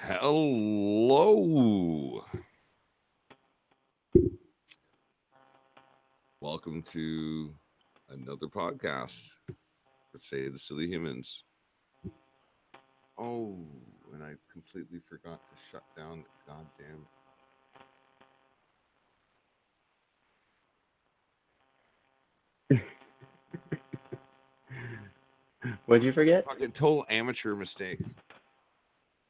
Hello. Welcome to another podcast. Let's say the silly humans. Oh, and I completely forgot to shut down the goddamn What'd you forget? fucking total amateur mistake.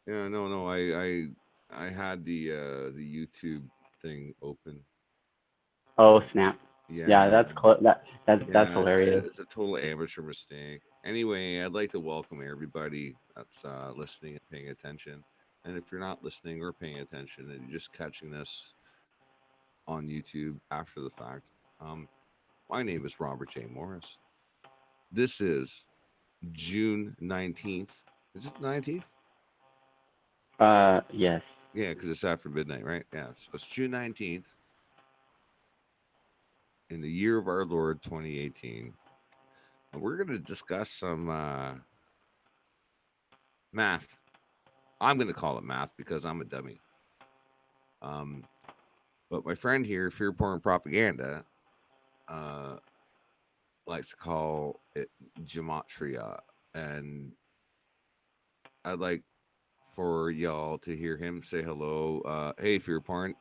Yeah, no. I had the YouTube thing open. Oh snap! Yeah, Yeah, that's yeah. hilarious. It's a total amateur mistake. Anyway, I'd like to welcome everybody that's listening and paying attention. And if you're not listening or paying attention and you're just catching this on YouTube after the fact, um, my name is Robert J. Morris. This is June 19th. Is it 19th? Yes. Yeah, because it's after midnight, right? Yeah, so it's June 19th in the year of our Lord 2018. And we're going to discuss some math. I'm going to call it math because I'm a dummy. Um, but my friend here, Fear Porn Propaganda, uh, likes to call it gematria. And I'd like for y'all to hear him say hello. Hey, Fear Porn.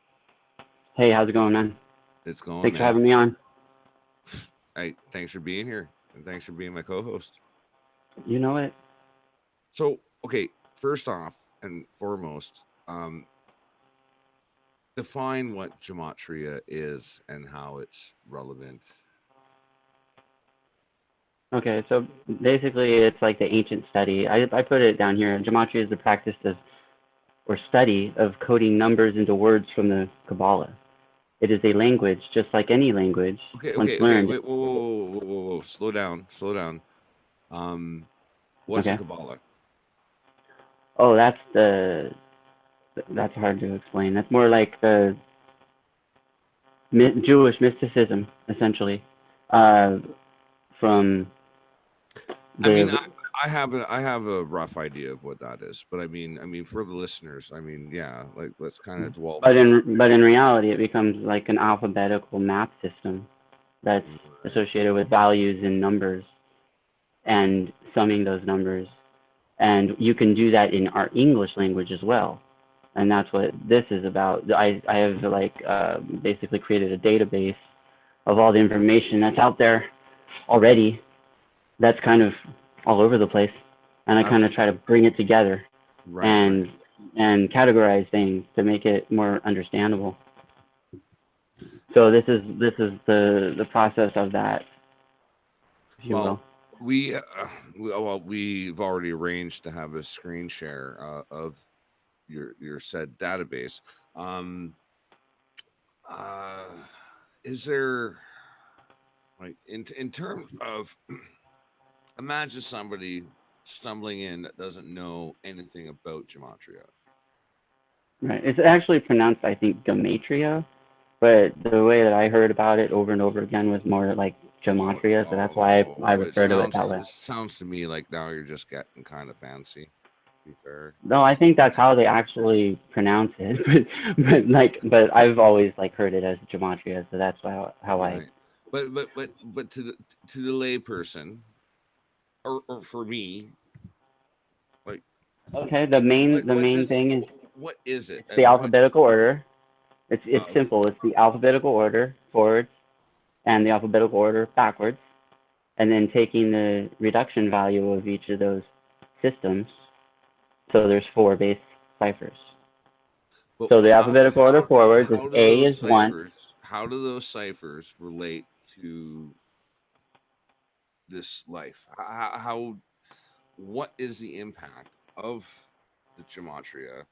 Hey, how's it going, man? It's going, Thanks for man. having me on. Hey, thanks for being here. And thanks for being my co host. You know it. So, okay, first off and foremost, define what gematria is and how it's relevant. Okay, so basically, it's like the ancient study. I put it down here. Gematria is the practice of or study of coding numbers into words from the Kabbalah. It is a language, just like any language. Once Okay. learned, Wait, whoa. Slow down, slow down. Um, what's the okay. Kabbalah? Oh, that's hard to explain. That's more like the Jewish mysticism, essentially, uh, from I mean, the I have a rough idea of what that is, but I mean, for the listeners, I mean, yeah, like let's kind of dwell But for. in reality, it becomes like an alphabetical math system that's Right, associated with values and numbers and summing those numbers. And you can do that in our English language as well. And that's what this is about. I have like basically created a database of all the information that's out there already. That's kind of all over the place, and I kind of try to absolutely. bring it together Right. and categorize things to make it more understandable. So this is the process of that, if you Well, will. we've already arranged to have a screen share of your said database. Um, uh, is there like in terms of imagine somebody stumbling in that doesn't know anything about gematria. Right. It's actually pronounced, I think, gematria, but the way that I heard about it over and over again was more like gematria, so that's why I It refer to it that way. sounds to me like now you're just getting kind of fancy. To be fair, No, I think that's how they actually pronounce it, but I've always like heard it as gematria, so that's how I. right? But to the lay person, or for me, like Okay, the main thing is what is it it's the and what? alphabetical order. It's Uh, simple. It's the alphabetical order forwards and the alphabetical order backwards, and then taking the reduction value of each of those systems. So there's four base ciphers. but So the alphabetical order forwards is how do A those is one. ciphers relate to this life? How what is the impact of the gematria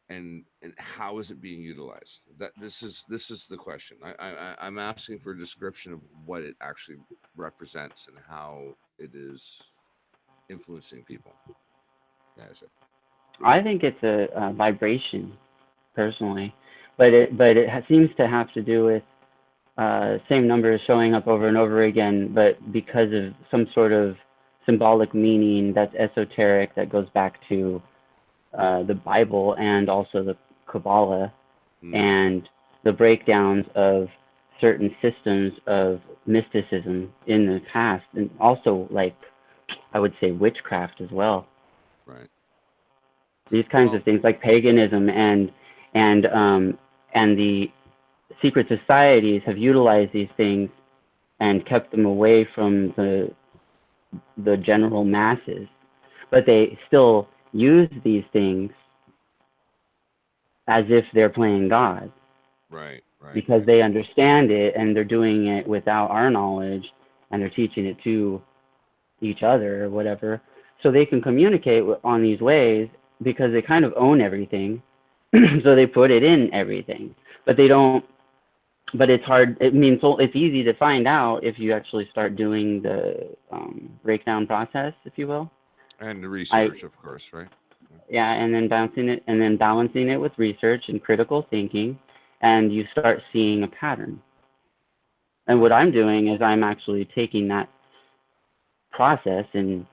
and how is it being utilized? That this is the question. I'm asking for a description of what it actually represents and how it is influencing people. Guys, I think it's a vibration personally, but it seems to have to do with same numbers showing up over and over again, but because of some sort of symbolic meaning that's esoteric that goes back to the Bible and also the Kabbalah Mm, and the breakdowns of certain systems of mysticism in the past, and also like I would say witchcraft as well. right. These kinds Well, of things like paganism and and the secret societies have utilized these things and kept them away from the general masses, but they still use these things as if they're playing God right, right, because they understand it and they're doing it without our knowledge and they're teaching it to each other or whatever. So they can communicate on these ways because they kind of own everything. So they put it in everything, but they don't. But it's hard. It means it's easy to find out if you actually start doing the breakdown process, if you will. and the I research, of course, right? Yeah, and then balancing it with research and critical thinking, and you start seeing a pattern. And what I'm doing is I'm actually taking that process and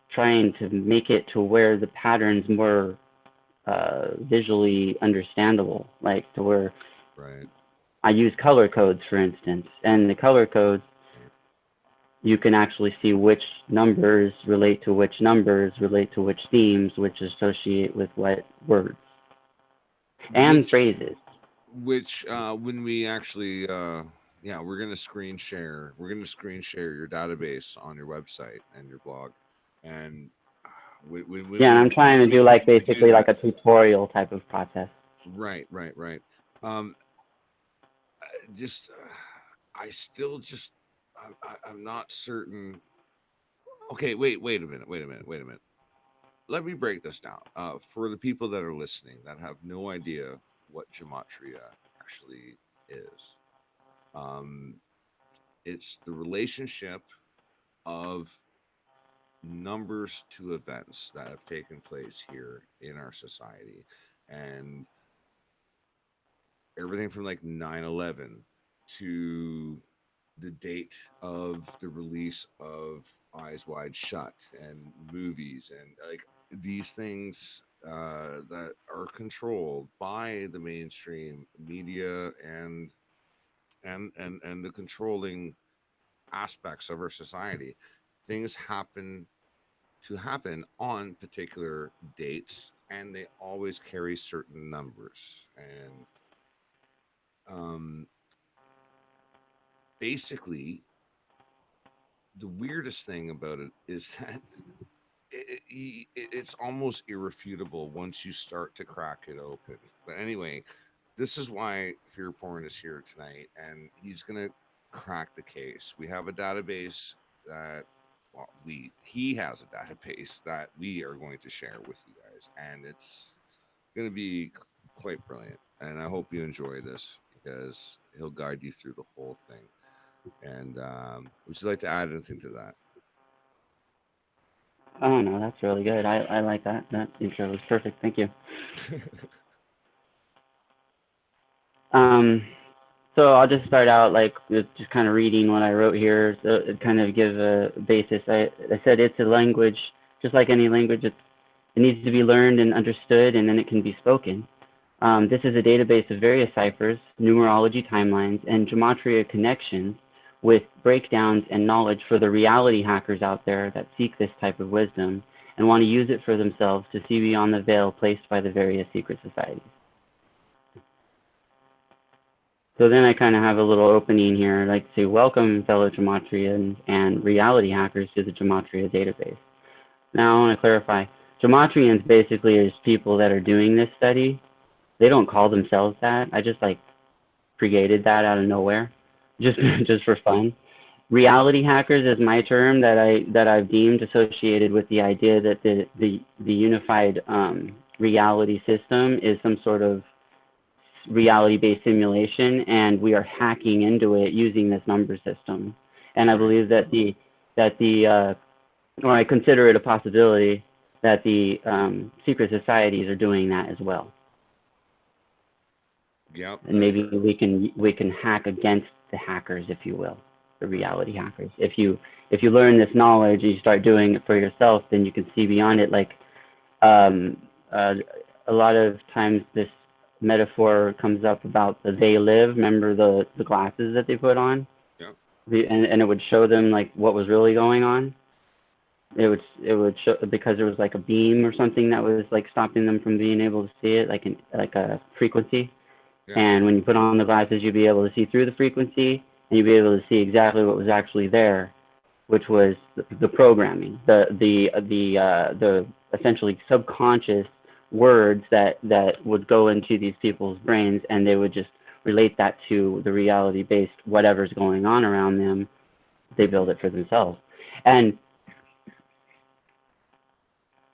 trying to make it to where the pattern's more visually understandable, like to where Right, I use color codes, for instance, and the color codes right. you can actually see which numbers relate to which themes, which associate with what words and Which phrases. when we actually yeah, we're gonna screen share your database on your website and your blog, and Yeah, and I'm trying to do like when we do basically like that, a tutorial type of process. right, right, right. um just I still just I'm not certain. Okay, wait a minute. Let me break this down for the people that are listening that have no idea what gematria actually is. um it's the relationship of numbers to events that have taken place here in our society, and everything from like 9/11 to the date of the release of Eyes Wide Shut and movies, and like these things that are controlled by the mainstream media and the controlling aspects of our society. Things happen on particular dates, and they always carry certain numbers. And um, basically, the weirdest thing about it is that it's almost irrefutable once you start to crack it open. But anyway, this is why Fear Porn is here tonight, and he's gonna crack the case. We have a database that well, he has a database that we are going to share with you guys, and it's going to be quite brilliant. And I hope you enjoy this because he'll guide you through the whole thing. And would you like to add anything to that? Oh no, that's really good. I like that. That intro was perfect. Thank you. Um, so I'll just start out like with just kind of reading what I wrote here, so it kind of give a basis. I said it's a language, just like any language. It needs to be learned and understood, and then it can be spoken. This is a database of various ciphers, numerology timelines, and gematria connections with breakdowns and knowledge for the reality hackers out there that seek this type of wisdom and want to use it for themselves to see beyond the veil placed by the various secret societies. So then I kind of have a little opening here. I'd like to say welcome fellow Gematrians and reality hackers to the Gematria database. Now I want to clarify, Gematrians basically is people that are doing this study. They don't call themselves that. I just like created that out of nowhere, just just for fun. Reality hackers is my term that I've deemed associated with the idea that the unified reality system is some sort of reality-based simulation, and we are hacking into it using this number system. And I Right. believe that or I consider it a possibility that the secret societies are doing that as well. Yep, And that's maybe correct. we can hack against the hackers, if you will, the reality hackers. If you learn this knowledge and you start doing it for yourself, then you can see beyond it. Like a lot of times this metaphor comes up about the they live. Remember the glasses that they put on? Yeah. And it would show them like what was really going on. It would show because there was like a beam or something that was like stopping them from being able to see it, like a frequency. Yeah. And when you put on the glasses, you'd be able to see through the frequency, and you'd be able to see exactly what was actually there, which was the programming, the essentially subconscious words that would go into these people's brains, and they would just relate that to the reality-based whatever's going on around them. They build it for themselves, and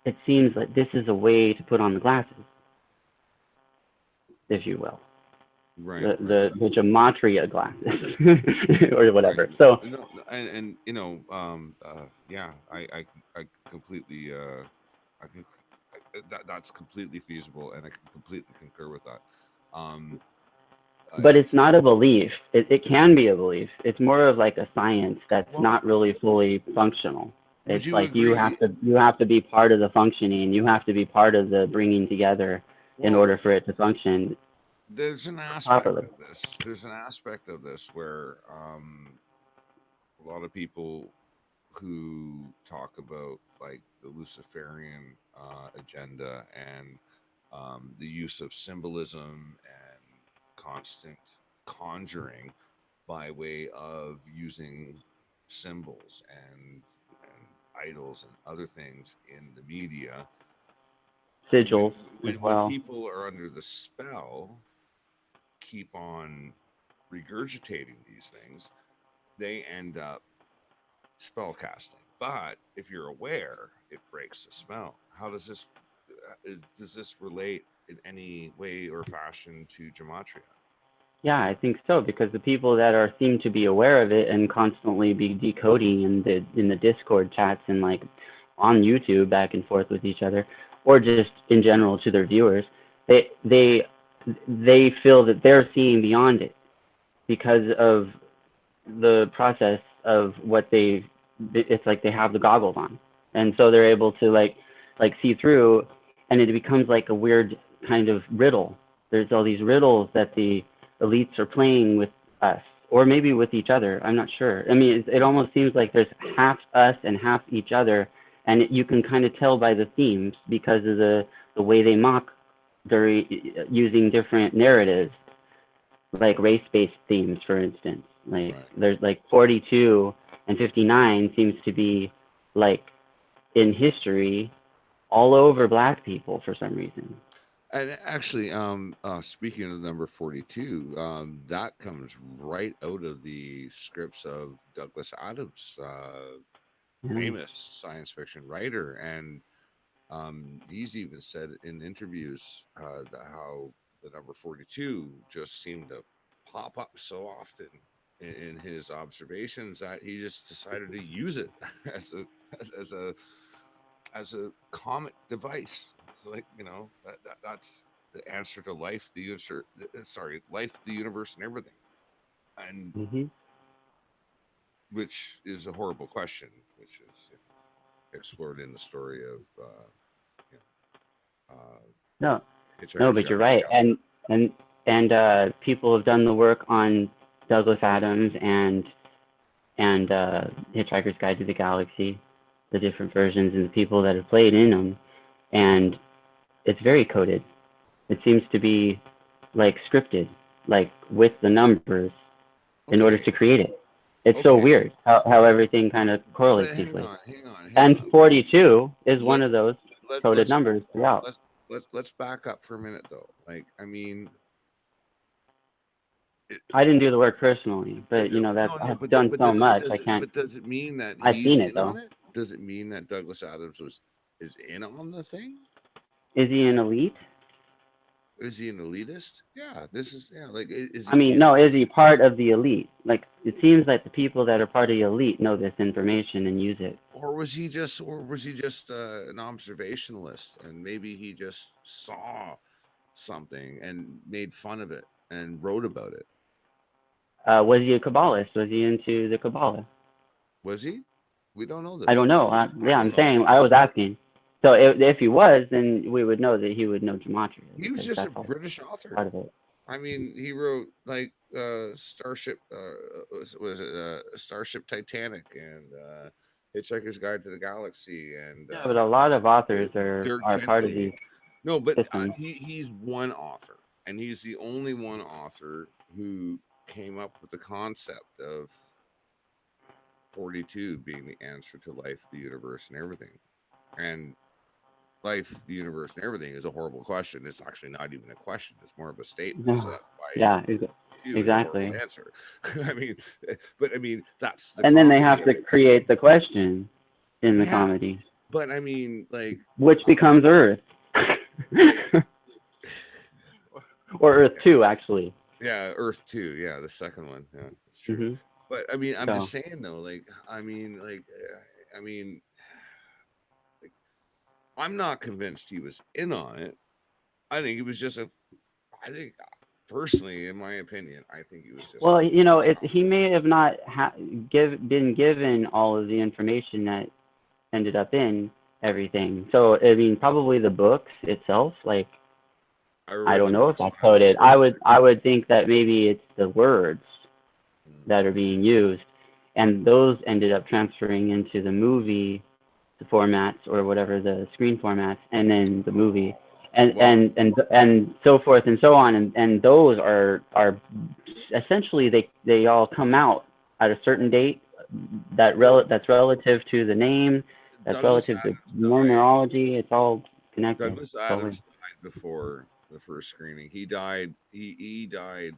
it seems like this is a way to put on the glasses, if you will. Right. The gematria glasses or Right. whatever. So No, no, and yeah, I completely I can that's completely feasible, and I can completely concur with that. Um, but it's it's not a belief. It can be a belief. It's more of like a science that's well, not really fully functional. would It's you like agree? you have to be part of the functioning. You have to be part of the bringing together in Well, order for it to function there's an aspect properly. of this. There's an aspect of this where a lot of people who talk about like the Luciferian agenda and the use of symbolism and constant conjuring by way of using symbols and idols and other things in the media. Sigils as When well. people are under the spell, keep on regurgitating these things, they end up spell casting. But if you're aware, it breaks the spell. How does this relate in any way or fashion to gematria? Yeah, I think so because the people that are seem to be aware of it and constantly be decoding in the Discord chats and like on YouTube back and forth with each other, or just in general to their viewers, they they they feel that they're seeing beyond it because of the process of what they. It's like they have the goggles on, and so they're able to like see through, and it becomes like a weird kind of riddle. There's all these riddles that the elites are playing with us, or maybe with each other. I'm not sure. I mean, it almost seems like there's half us and half each other, and you can kind of tell by the themes because of the way they mock during using different narratives, like race-based themes, for instance. Like Right. there's like 42 and 59 seems to be like in history all over black people for some reason. And actually, speaking of number 42, that comes right out of the scripts of Douglas Adams, Yeah. famous science fiction writer, and he's even said in interviews how the number 42 just seemed to pop up so often in his observations that he just decided to use it as a as a as a comic device. It's like that's the answer to life, the answer. Sorry, life, the universe, and everything, and hmm which is a horrible question, which is explored in the story of you uh, No, no, Hitchhiker's but Guide you're to the right. Galaxy. And people have done the work on Douglas Adams and Hitchhiker's Guide to the Galaxy, the different versions and the people that have played in them, and it's very coded. It seems to be like scripted, like with the numbers in order Okay, to create it. It's so okay, weird how everything kind of but correlates these hang ways. on, hang on, hang And on. 42 is one Let of those let coded numbers throughout. let's let's back up for a minute though. Like, I mean, it, I didn't do the work personally, but you know that no, I've but done so much. I can't. does it mean that I've he's seen it in on though. it? Does it mean that Douglas Adams was is in on the thing? Is he an elite? Is he an elitist? Yeah, this is yeah. Like, is I he mean, no, is he part of the elite? Like, it seems like the people that are part of the elite know this information and use it. or was he just an observationalist, and maybe he just saw something and made fun of it and wrote about it? Was he a Kabbalist? Was he into the Kabbalah? Was he? We don't know I this. don't know. I Yeah, don't I'm know. saying, I was asking. So if he was, then we would know that he would know gematria. He was Because just a that's all British author. part of it. I mean, he wrote like Starship, was it Starship Titanic and Hitchhiker's Guide to the Galaxy and Yeah, but a lot of authors Dirk are part of Gently. these No, but systems. he's one author, and he's the only one author who came up with the concept of 42 being the answer to life, the universe, and everything. And life, the universe, and everything is a horrible question. It's actually not even a question. It's more of a statement. So No. that's why Yeah, you is a horrible exactly. answer. I mean, but I mean that's the And then they comedy have of to it. create the question in the Yeah, comedy, but I mean, like, which becomes Earth. like, Or Earth 2, actually. yeah, Earth 2. Yeah, the second one. Yeah, that's true. Hmm. But I mean, I'm So, just saying though, I mean, like, I'm not convinced he was in on it. I think it was just a. I think personally, in my opinion, I think he was just a well, British he author. may have not been given all of the information that ended up in everything. So, I mean, probably the books itself, like, I I read don't the know if books. that's I haven't coded. read the I would think that maybe it's the words movie. that are being used, and those ended up transferring into the movie formats or whatever the screen formats, and then the movie, Well, and so forth and so on, and those are essentially they all come out at a certain date well, that's relative to the name, that's Douglas relative to Adams died. numerology. It's all connected. Douglas Totally. Adams died before the first screening. He died. He died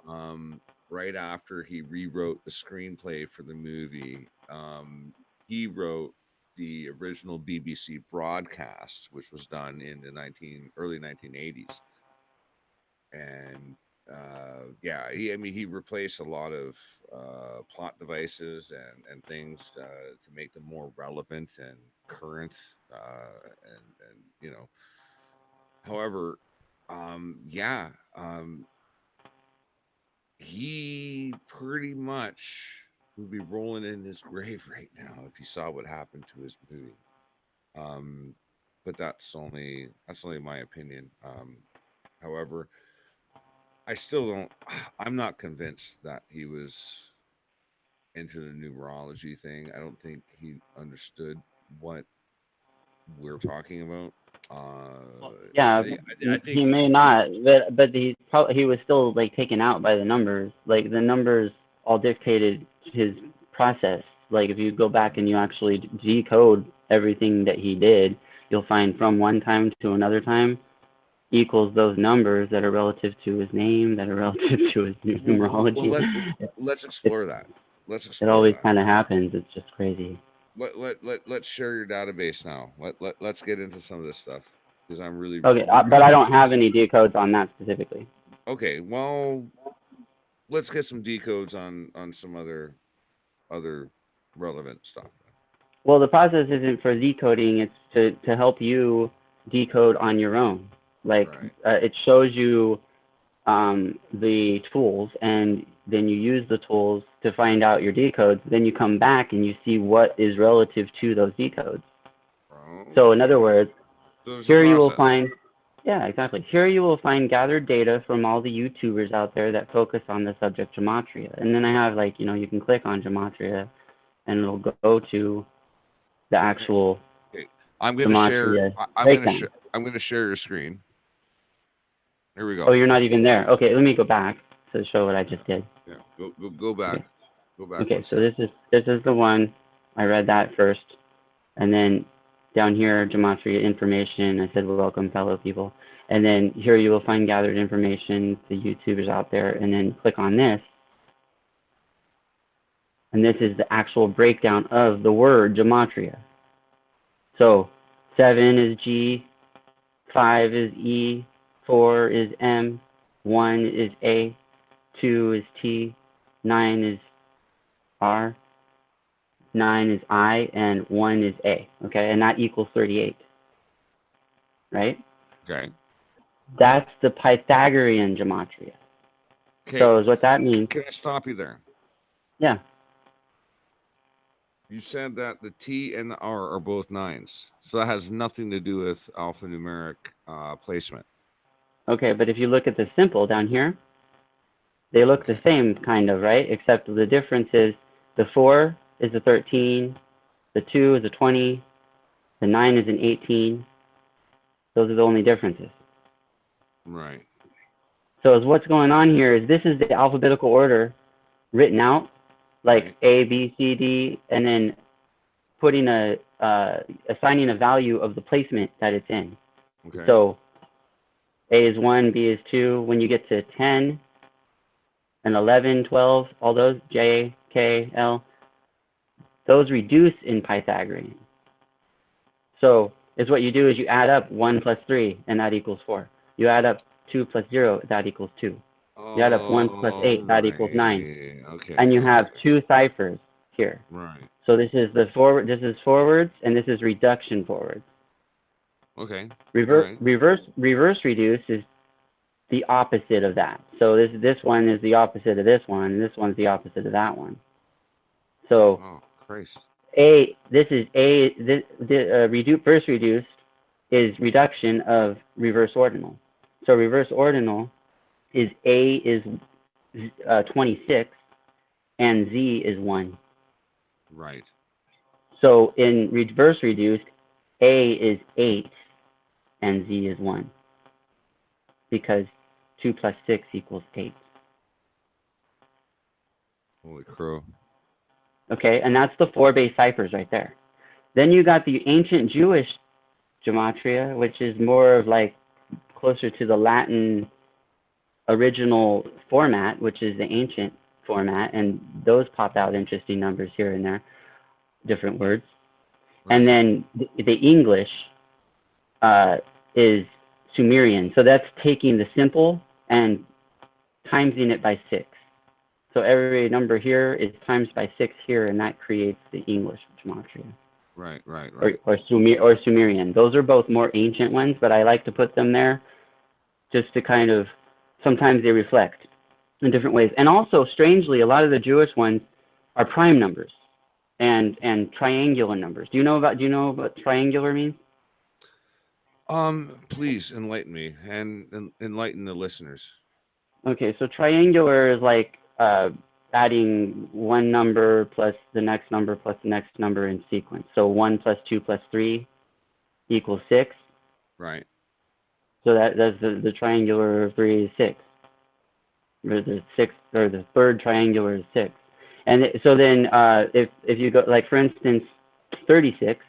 um, right after he rewrote the screenplay for the movie. He wrote the original BBC broadcast, which was done in the early 1980s, and yeah, I mean, he replaced a lot of plot devices and things to make them more relevant and current, and you know. However, yeah, he pretty much would be rolling in his grave right now if he saw what happened to his movie. Um, but that's only my opinion. However, I still don't. I'm not convinced that he was into the numerology thing. I don't think he understood what we're talking about. Yeah, I think he may not, but he was still like taken out by the numbers. Like the numbers all dictated his process. Like if you go back and you actually decode everything that he did, you'll find from one time to another time equals those numbers that are relative to his name, that are relative to his well, numerology. let's It, explore that. Let's it explore always that. kind of happens. It's just crazy. Let's share your database now. Let's get into some of this stuff because I'm really Okay, really but I don't have any decodes on that specifically. okay. Well, let's get some decodes on some other relevant stuff. Well, the process isn't for decoding, it's to help you decode on your own. Like, Right. it shows you the tools, and then you use the tools to find out your decodes. Then you come back and you see what is relative to those decodes. Oh, So in other words, so there's a here you will process. find, yeah, exactly. Here you will find gathered data from all the YouTubers out there that focus on the subject gematria. And then I have like, you can click on gematria and it'll go to the Okay. actual Okay. I'm gonna share. gematria I'm gonna breakdown. share. I'm gonna share your screen. Here we Oh, go. you're not even there. Okay, let me go back to show what I Yeah. just did. Yeah. Go back. Okay. Go back Okay, one so step. this is the one. I read that first, and then down here, gematria information. I said welcome, fellow people, and then here you will find gathered information, the YouTubers out there, and then click on this, and this is the actual breakdown of the word gematria. So 7 is G, 5 is E, 4 is M, 1 is A, 2 is T, 9 is R, 9 is I, and 1 is A. Okay, and that equals 38, right? Okay. That's the Pythagorean gematria. Okay. So what that means, Can I stop you there? yeah, You said that the T and the R are both 9s, so that has nothing to do with alphanumeric placement. Okay, but if you look at the simple down here, they look the same kind of, right? Except the difference is the 4 is a 13, the 2 is a 20, the 9 is an 18. Those are the only differences. Right. So what's going on here is this is the alphabetical order written out, like Right. A, B, C, D, and then putting assigning a value of the placement that it's in. Okay. So A is 1, B is 2. When you get to 10 and 11, 12, all those, J, K, L, those reduce in Pythagorean. So it's what you do is you add up 1 plus 3, and that equals 4. You add up 2 plus 0, that equals 2. You add up 1 plus 8, that equals 9. Right. Okay. And you have Okay. 2 ciphers here. Right. So this is the forward, this is forwards, and this is reduction forwards. Okay. Reverse, Right. reverse reduce is the opposite of that. So this one is the opposite of this one, and this one's the opposite of that one. So Oh, Christ. reverse reduced is reduction of reverse ordinal. So reverse ordinal is A is 26 and Z is 1. Right. So in reverse reduced, A is 8 and Z is 1 because 2 plus 6 equals 8. Holy crow. Okay, and that's the 4 base ciphers right there. Then you got the ancient Jewish gematria, which is more of like closer to the Latin original format, which is the ancient format, and those pop out interesting numbers here and there, different words. Right. And then the English is Sumerian. So that's taking the simple and timesing it by 6. So every number here is times by 6 here, and that creates the English gematria. Right. Right. Or, Right. or Sumerian. Those are both more ancient ones, but I like to put them there just to kind of, sometimes they reflect in different ways. And also, strangely, a lot of the Jewish ones are prime numbers and triangular numbers. Do you know what triangular means? Please enlighten me and enlighten the listeners. Okay, so triangular is like adding one number plus the next number plus the next number in sequence. So 1 plus 2 plus 3 equals 6. Right. So that's the triangular of 3 is 6. Or the sixth, or the third triangular is 6. And so then if you go, like for instance, 36,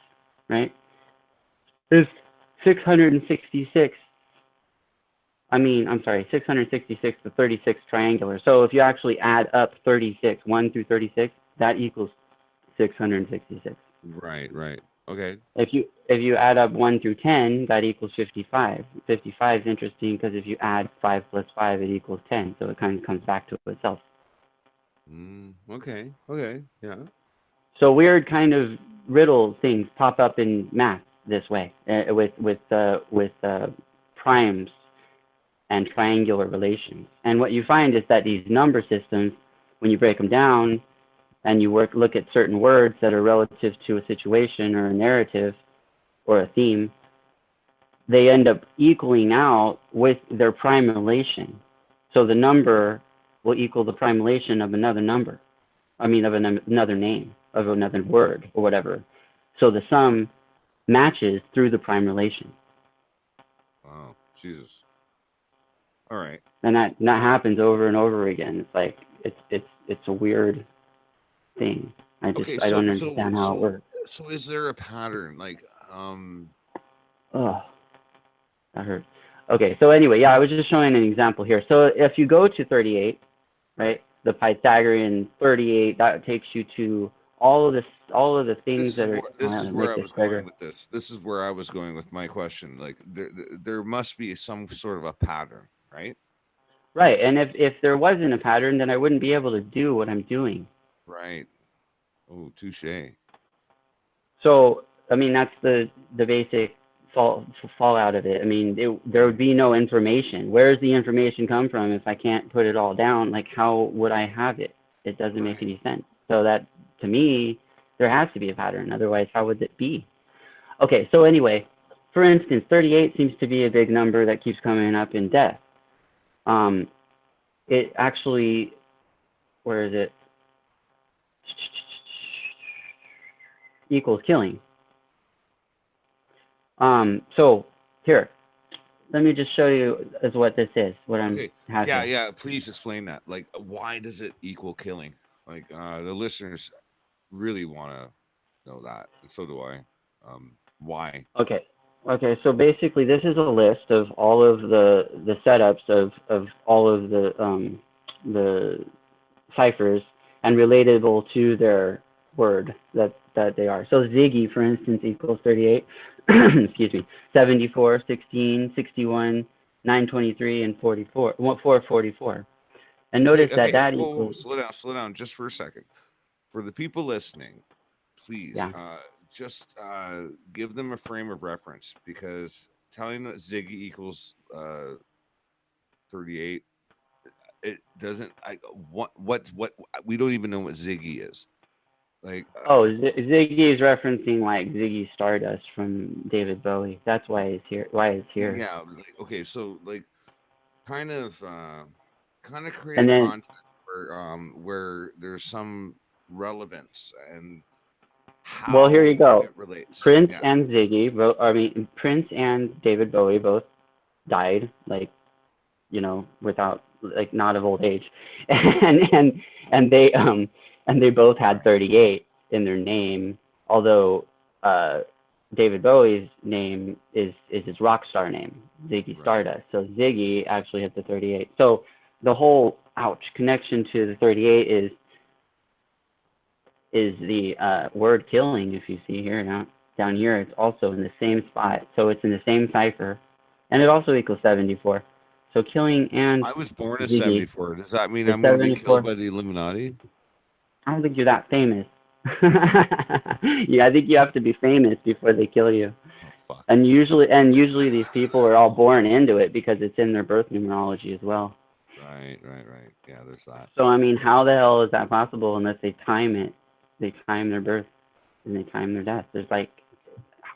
right, is 666. I'm sorry, 666 to 36 triangular. So if you actually add up 36, 1 through 36, that equals 666. Right. Right. Okay. If you add up 1 through 10, that equals 55. 55 is interesting because if you add 5 plus 5, it equals 10. So it kind of comes back to itself. Okay. Okay. Yeah. So weird kind of riddle things pop up in math this way with primes and triangular relations. And what you find is that these number systems, when you break them down and you look at certain words that are relative to a situation or a narrative or a theme, they end up equaling out with their prime relation. So the number will equal the prime relation of another number. Of another name, of another word, or whatever. So the sum matches through the prime relation. Wow. Jesus. All right. And that happens over and over again. It's like, it's a weird thing. Okay. I So don't so understand how it so works. so is there a pattern Oh, that hurt. Okay, so anyway, yeah, I was just showing an example here. So if you go to 38, right? right, the Pythagorean 38, that takes you to all of the things This is that are, where this is where make I this was going bigger. with this. This is where I was going with my question. Like there must be some sort of a pattern, right? Right, and if there wasn't a pattern, then I wouldn't be able to do what I'm doing. Right. Oh, touche. So, that's the basic fallout of it. There would be no information. Where does the information come from if I can't put it all down? Like, how would I have it? It doesn't make Right. any sense. So that, to me, There has to be a pattern. Otherwise, how would it be? Okay, so anyway, for instance, 38 seems to be a big number that keeps coming up in death. It actually, where is it? Equals killing. So here, let me just show you as what this is, what I'm having. Yeah. Please explain that. Like, why does it equal killing? Like, the listeners really want to know that, and so do I. Why? Okay. Okay, so basically this is a list of all of the setups of all of the ciphers and relatable to their word that they are. So Ziggy, for instance, equals 38, excuse me, 74, 16, 61, 923, and 44, 444. And notice that Okay. that Whoa, equals, slow down, just for a second. For the people listening, please, yeah. just give them a frame of reference, because telling that Ziggy equals 38, it doesn't. What we don't even know what Ziggy is. Like, Oh, Ziggy is referencing like Ziggy Stardust from David Bowie. That's why it's here. Why it's here. yeah. Like, okay, so like, kind of create a And then, content where there's some relevance and well, here you how go. it relates. Prince Yeah. and Ziggy, Prince and David Bowie both died, like, without, like, not of old age, and they and they both had 38 in their name. Although uh, David Bowie's name is his rock star name, Ziggy Right. Stardust. So Ziggy actually has the 38. So the whole connection to the 38 is the word killing. If you see here down here, it's also in the same spot. So it's in the same cipher, and it also equals 74. So killing and I was born in Ziggy '74. Does that mean is I'm going to be killed 74. by the Illuminati? I don't think you're that famous. Yeah, I think you have to be famous before they kill you. Oh fuck. And usually these people are all born into it because it's in their birth numerology as well. Right. Yeah, there's that. So I mean, how the hell is that possible unless they time it? They time their birth and they time their death. There's like,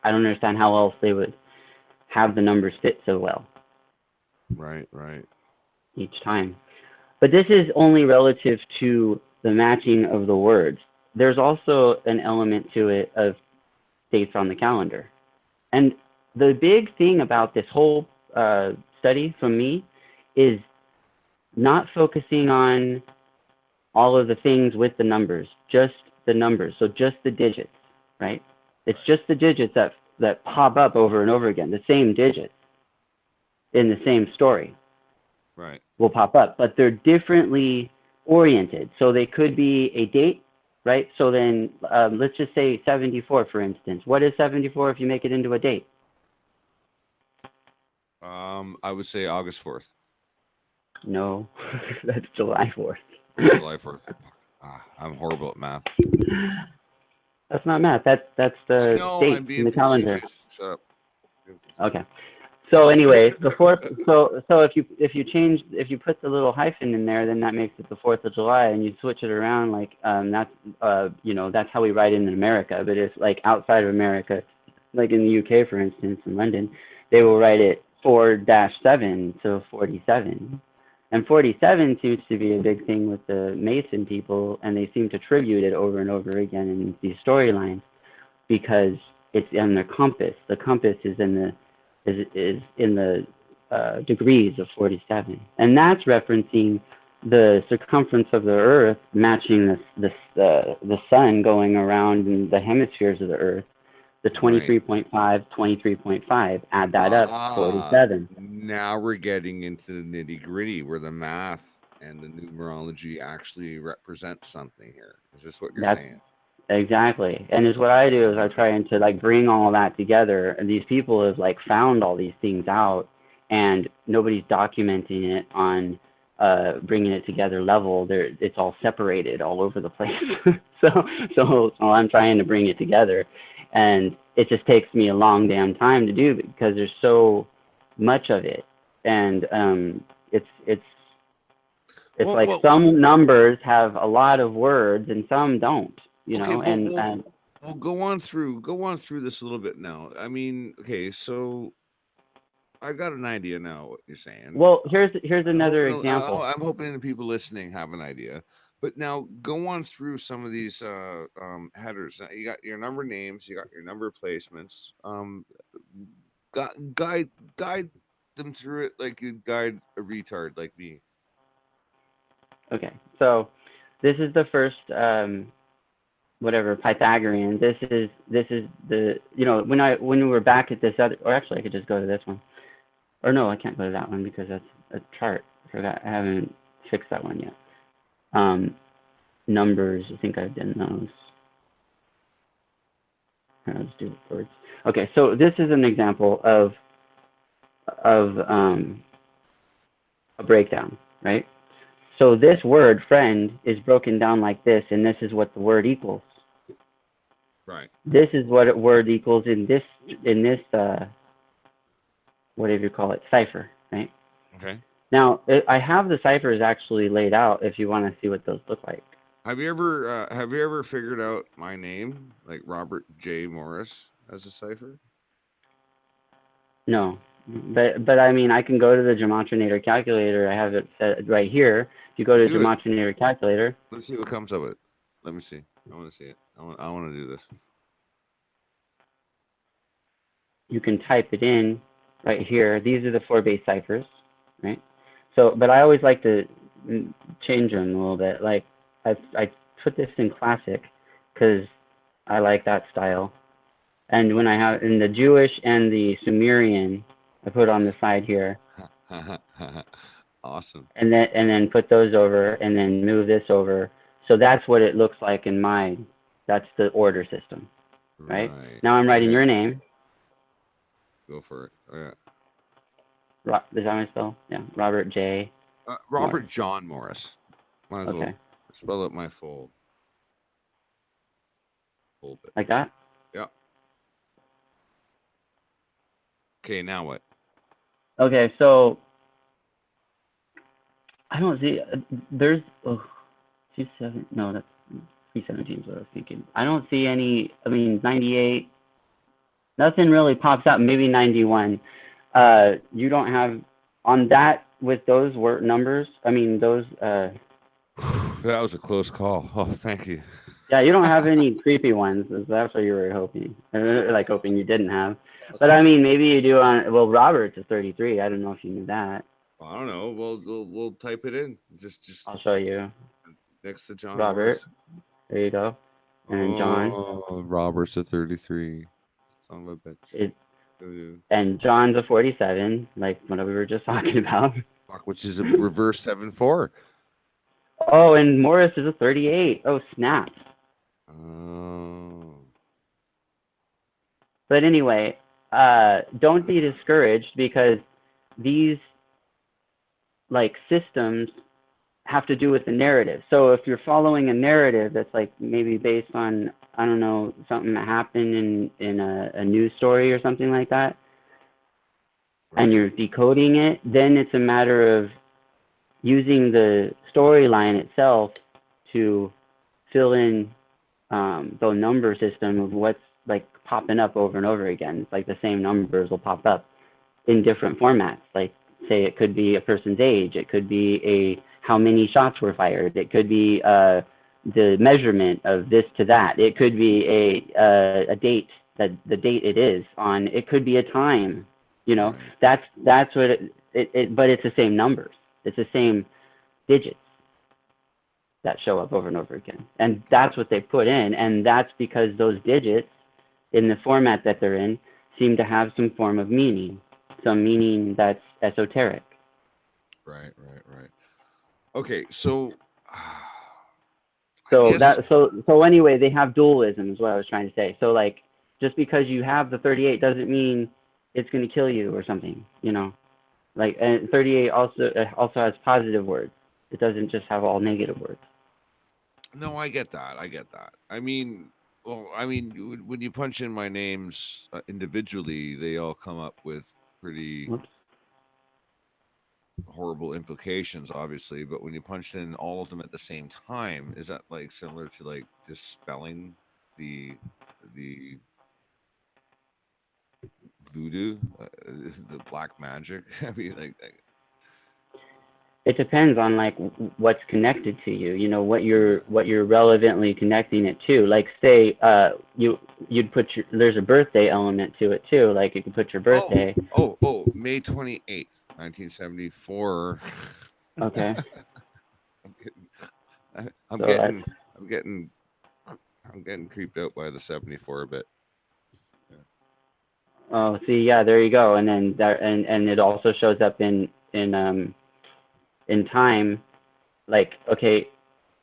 I don't understand how else they would have the numbers fit so well Right. each time. But this is only relative to the matching of the words. There's also an element to it of dates on the calendar. And the big thing about this whole study from me is not focusing on all of the things with the numbers, just the numbers, so just the digits, right? It's just the digits that pop up over and over again, the same digits in the same story Right. will pop up, but they're differently oriented. So they could be a date, right? So then let's just say 74, for instance. What is 74 if you make it into a date? I would say August 4th. No, that's July 4th. July 4th. Fuck. I'm horrible at math. That's not math. That's I the know, I'm date in being the calendar. facetious. Shut up. Okay. So anyway, the fourth. So if you put the little hyphen in there, then that makes it the 4th of July, and you switch it around like that's that's how we write it in America. But if like outside of America, like in the UK, for instance, in London, they will write it 4-7, so 47. And 47 seems to be a big thing with the Mason people, and they seem to tribute it over and over again in these storylines because it's in their compass. The compass is in the degrees of 47, and that's referencing the circumference of the Earth matching the sun going around in the hemispheres of the Earth. The Right. 23.5, 23.5. Add that up, Ah, 47. now we're getting into the nitty gritty where the math and the numerology actually represent something here. Is this what you're That's saying? exactly. And is what I do is I try to like bring all that together. And these people have like found all these things out, and nobody's documenting it on bringing it together level. It's all separated all over the place. So I'm trying to bring it together, and it just takes me a long damn time to do because there's so much of it, and it's like Well, some numbers have a lot of words and some don't, okay, and Well, go on through this a little bit now. I mean, okay, so I got an idea now what you're saying. Well, here's I'm another hoping example. I'm hoping the people listening have an idea. But now go on through some of these headers. You got your number names, you got your number placements. Guide them through it like you'd guide a retard like me. Okay, so this is the first whatever Pythagorean. This is the when we were back at this other, or actually I could just go to this one. Or no, I can't go to that one because that's a chart. I forgot. I haven't fixed that one yet. Um, numbers. I think I've done those. Let's do words. Okay, so this is an example of a breakdown, right? So this word friend is broken down like this, and this is what the word equals. Right. This is what a word equals in this whatever you call it, cipher, right? Okay. Now I have the ciphers actually laid out if you want to see what those look like. Have you ever figured out my name like Robert J. Morris as a cipher? No, but I mean I can go to the Gematrinator calculator. I have it set right here. If you go to Do it. Gematrinator calculator, Let's see what comes of it. Let me see. I want to see it. I want to do this. you can type it in right here. These are the 4-base ciphers, right? So, but I always like to change them a little bit. Like I put this in classic because I like that style. And when I have in the Jewish and the Sumerian, I put on the side here, Awesome. and then put those over, and then move this over. So that's what it looks like in mine. That's the order system, right? Right. Now I'm writing Okay. your name. Go for it. Oh, yeah. Is that my spell? Yeah, Robert J. Robert Morris. John Morris. Might as well Okay, spell out my full bit. like that. Yeah. Okay. Now what? Okay, so I don't see. There's 27. No, that's 317 is what I was thinking. I don't see any. I mean, 98. Nothing really pops up. Maybe 91. You don't have on that with those word numbers. I mean, those. That was a close call. Oh, thank you. Yeah, you don't have any creepy ones. That's what you were hoping, like hoping you didn't have. But I Well, mean, maybe you do on. Well, Robert's is 33. I don't know if you knew that. I don't know. We'll type it in. Just I'll show you. next to John Robert. Morris. There you go. And then John. Oh, Robert's a 33. Son of a bitch. It, Doo-doo. and John's a 47, like what we were just talking about. Fuck, which is a reverse 7-4. Oh, and Morris is a 38. Oh, snap. Oh. But anyway, don't be discouraged because these like systems have to do with the narrative. So if you're following a narrative that's like maybe based on, I don't know, something that happened in a news story or something like that, and Right. you're decoding it, then it's a matter of using the storyline itself to fill in the number system of what's like popping up over and over again. It's like the same numbers will pop up in different formats. Like say it could be a person's age, it could be a how many shots were fired, it could be the measurement of this to that, it could be a date, that the date it is on, it could be a time. You know, Right. that's what but it's the same numbers. It's the same digits that show up over and over again. And that's what they put in, and that's because those digits, in the format that they're in, seem to have some form of meaning, some meaning that's esoteric. Right. Okay, so I So guess so anyway, they have dualism is what I was trying to say. So like, just because you have the 38 doesn't mean it's going to kill you or something, you know? Like, and 38 also has positive words. It doesn't just have all negative words. no, I get that. I get that. When you punch in my names individually, they all come up with pretty Whoops. horrible implications, obviously. But when you punch in all of them at the same time, is that like similar to like just spelling? the voodoo, the black magic. I mean, like It depends on like what's connected to you. You know what you're relevantly connecting it to. Like say you'd put your there's a birthday element to it too. Like you could put your birthday. May 28th, 1974. Okay. I'm getting, I'm So that's getting, I'm getting, I'm getting creeped out by the 74 a bit. Yeah. oh see yeah there you go. And then that and it also shows up in time. Like okay,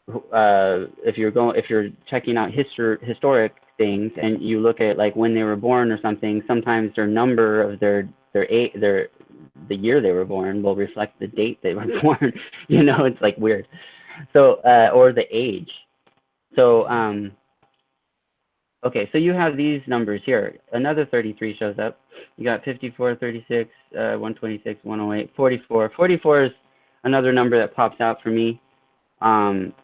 if you're checking out historic things and you look at like when they were born or something, sometimes their number of their the year they were born will reflect the date they were born. You know, it's like weird. So or the age. So okay, so you have these numbers here. Another 33 shows up. You got 54, 36, 126, 108, 44. 44 is another number that pops out for me.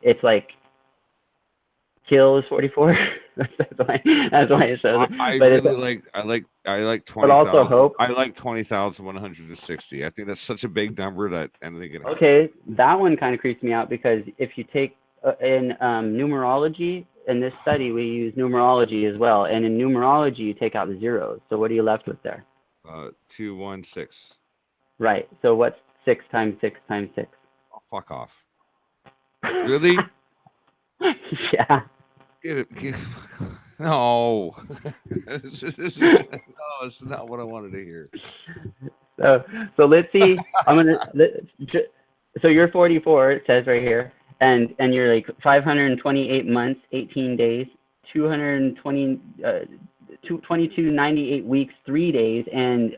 It's like kill is 44. That's why it shows I it. But it's really I like but also 20,000. hope. I like 20,160. I think that's such a big number that anything can happen. Okay, that one kind of creeps me out because if you take in numerology, in this study we use numerology as well, and in numerology you take out the zeros. So what are you left with there? 216. Right. So what's 6 times 6 times 6? Oh, fuck off. Really? Yeah. Get it. No. No, it's not what I wanted to hear. So let's see. So you're 44. It says right here, and you're like 528 months, 18 days, 220, 2298 weeks, 3 days, and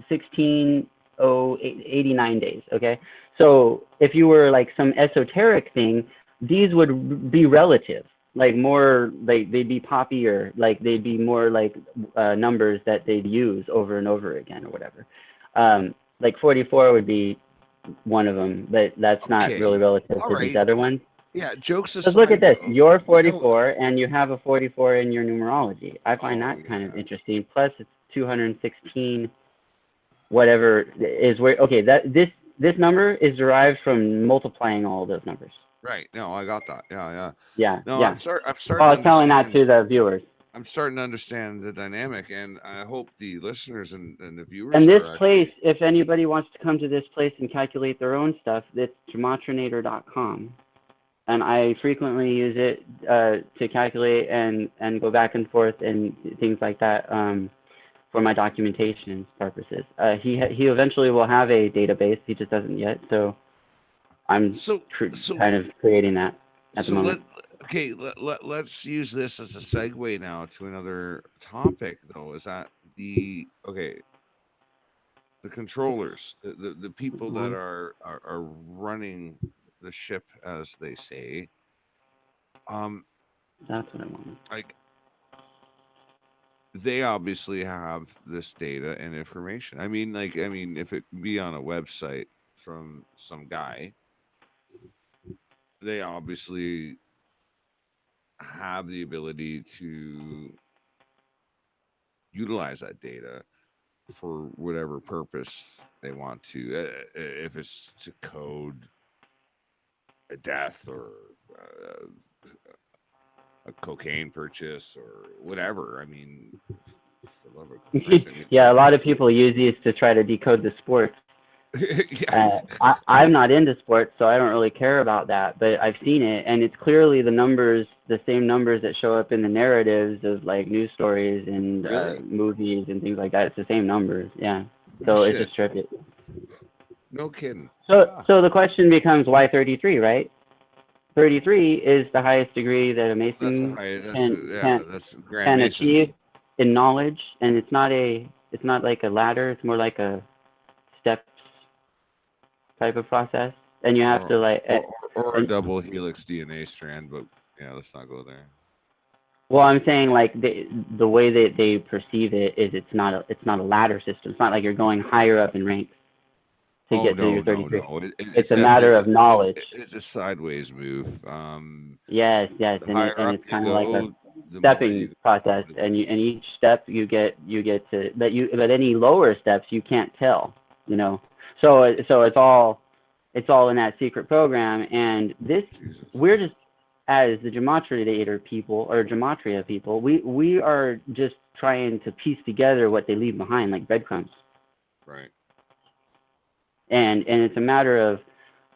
1689 days. Okay. So if you were like some esoteric thing, these would be relative. Like more, like they'd be poppier, like they'd be more like numbers that they'd use over and over again or whatever. Like 44 would be one of them, but that's not Okay. really relative All to these right. other ones. Yeah. Jokes Because look at aside, this, though. you're No. 44 and you have a 44 in your numerology. I find Oh that kind of yeah. interesting. Plus it's 216, whatever is where, okay, this number is derived from multiplying all of those numbers. Right. No, I got that. Yeah. Yeah. Yeah, No, yeah. I'm starting Well, I to was telling that understand. to the viewers. I'm starting to understand the dynamic, and I hope the listeners and the viewers And this are place, actually. if anybody wants to come to this place and calculate their own stuff, it's gematrinator.com. And I frequently use it to calculate and go back and forth and things like that for my documentation purposes. He eventually will have a database. He just doesn't yet. So I'm So so kind of creating that at the so moment. let's use this as a segue now to another topic, though. Is that the controllers, the people that Uh-huh. are running the ship, as they say, um, That's what I wanted. like they obviously have this data and information. I mean, if it be on a website from some guy, they obviously have the ability to utilize that data for whatever purpose they want to. If it's to code a death or uh, a cocaine purchase or whatever. I mean, for love of Christ, I mean, Yeah, a lot of people use these to try to decode the sports. yeah, I'm not into sports, so I don't really care about that. But I've seen it, and it's clearly the numbers, the same numbers that show up in the narratives of like news stories and really, movies and things like that. It's the same numbers, yeah. no So it's shit, just trippy. no kidding. So, Ah, so the question becomes, why 33, right? 33 is the highest degree that a that's a Mason high. can Yeah, can that's Grand can Mason. achieve in knowledge, and it's not like a ladder. It's more like a step type of process, and you have Or, to like, or a and double helix DNA strand, but yeah, let's not go there. well, I'm saying like the way that they perceive it is it's not a ladder system. It's not like you're going higher up in ranks to Oh get to no, your no, 33. no! It's It's a matter definitely of knowledge. it's a sideways move. Yes, yes, The higher and up it's you kind of like a go, the more stepping you process, and each step you get to, but any lower steps you can't tell, you know. So it's all in that secret program, and this, Jesus. we're just, as the gematria people, or gematria people, we are just trying to piece together what they leave behind, like breadcrumbs. Right. And it's a matter of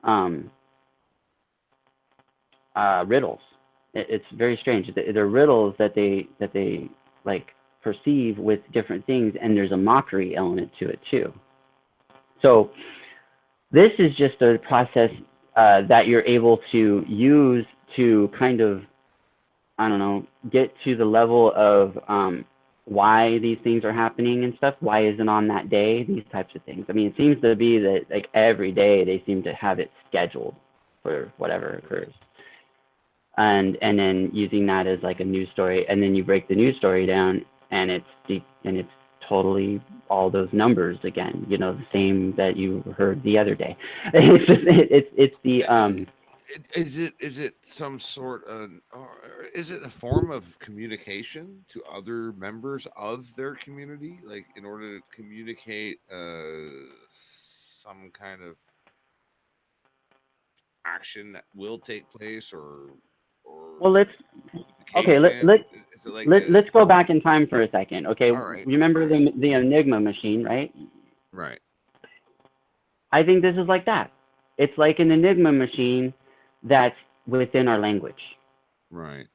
um, riddles. It's very strange. They're riddles that they like perceive with different things, and there's a mockery element to it too. So this is just a process that you're able to use to kind of, I don't know, get to the level of why these things are happening and stuff. Why isn't on that day? These types of things. I mean, it seems to be that like every day they seem to have it scheduled for whatever occurs, and then using that as like a news story, and then you break the news story down, and it's totally all those numbers again. You know, the same that you heard the other day. It's the Is it some sort of, or is it a form of communication to other members of their community, like in order to communicate some kind of action that will take place, or well, okay. communication? Is it like a, Let's go back in time for a second. Okay, all right, remember the Enigma machine, right? right, I think this is like that. It's like an Enigma machine that's within our language. right.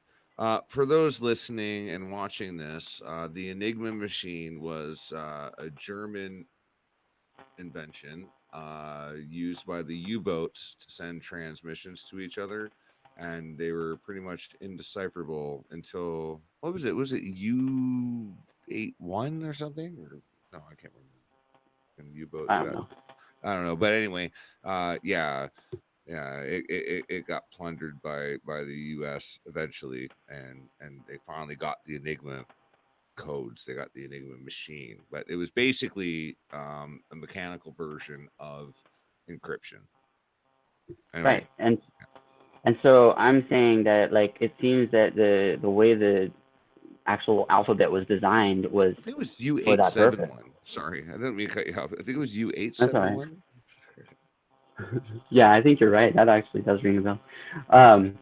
For those listening and watching this, the Enigma machine was a German invention used by the U-boats to send transmissions to each other, and they were pretty much indecipherable until, what was it? Was it U-81 or something? Or no, I can't remember. And U-boat I don't got, know. I don't know, but anyway, yeah, yeah, it got plundered by the U.S. eventually, and they finally got the Enigma codes. They got the Enigma machine, but it was basically a mechanical version of encryption. Anyway, Right, and so I'm saying that like it seems that the way the actual alphabet was designed was I think it was U for eight that seven purpose. one. Sorry, I didn't mean to cut you off. I think it was U eight That's all seven right. one. Yeah, I think you're right. That actually does ring a bell. Um,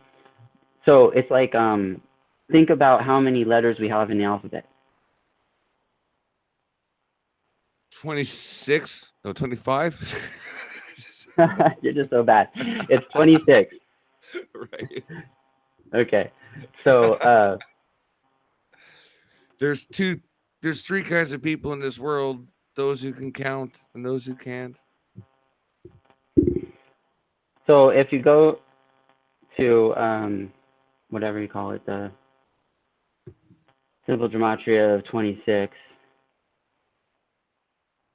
so it's like think about how many letters we have in the alphabet. 26, no, 25. You're just so bad. It's 26. Right. Okay. So There's two. There's three kinds of people in this world: those who can count and those who can't. so if you go to whatever you call it, the simple gematria of 26.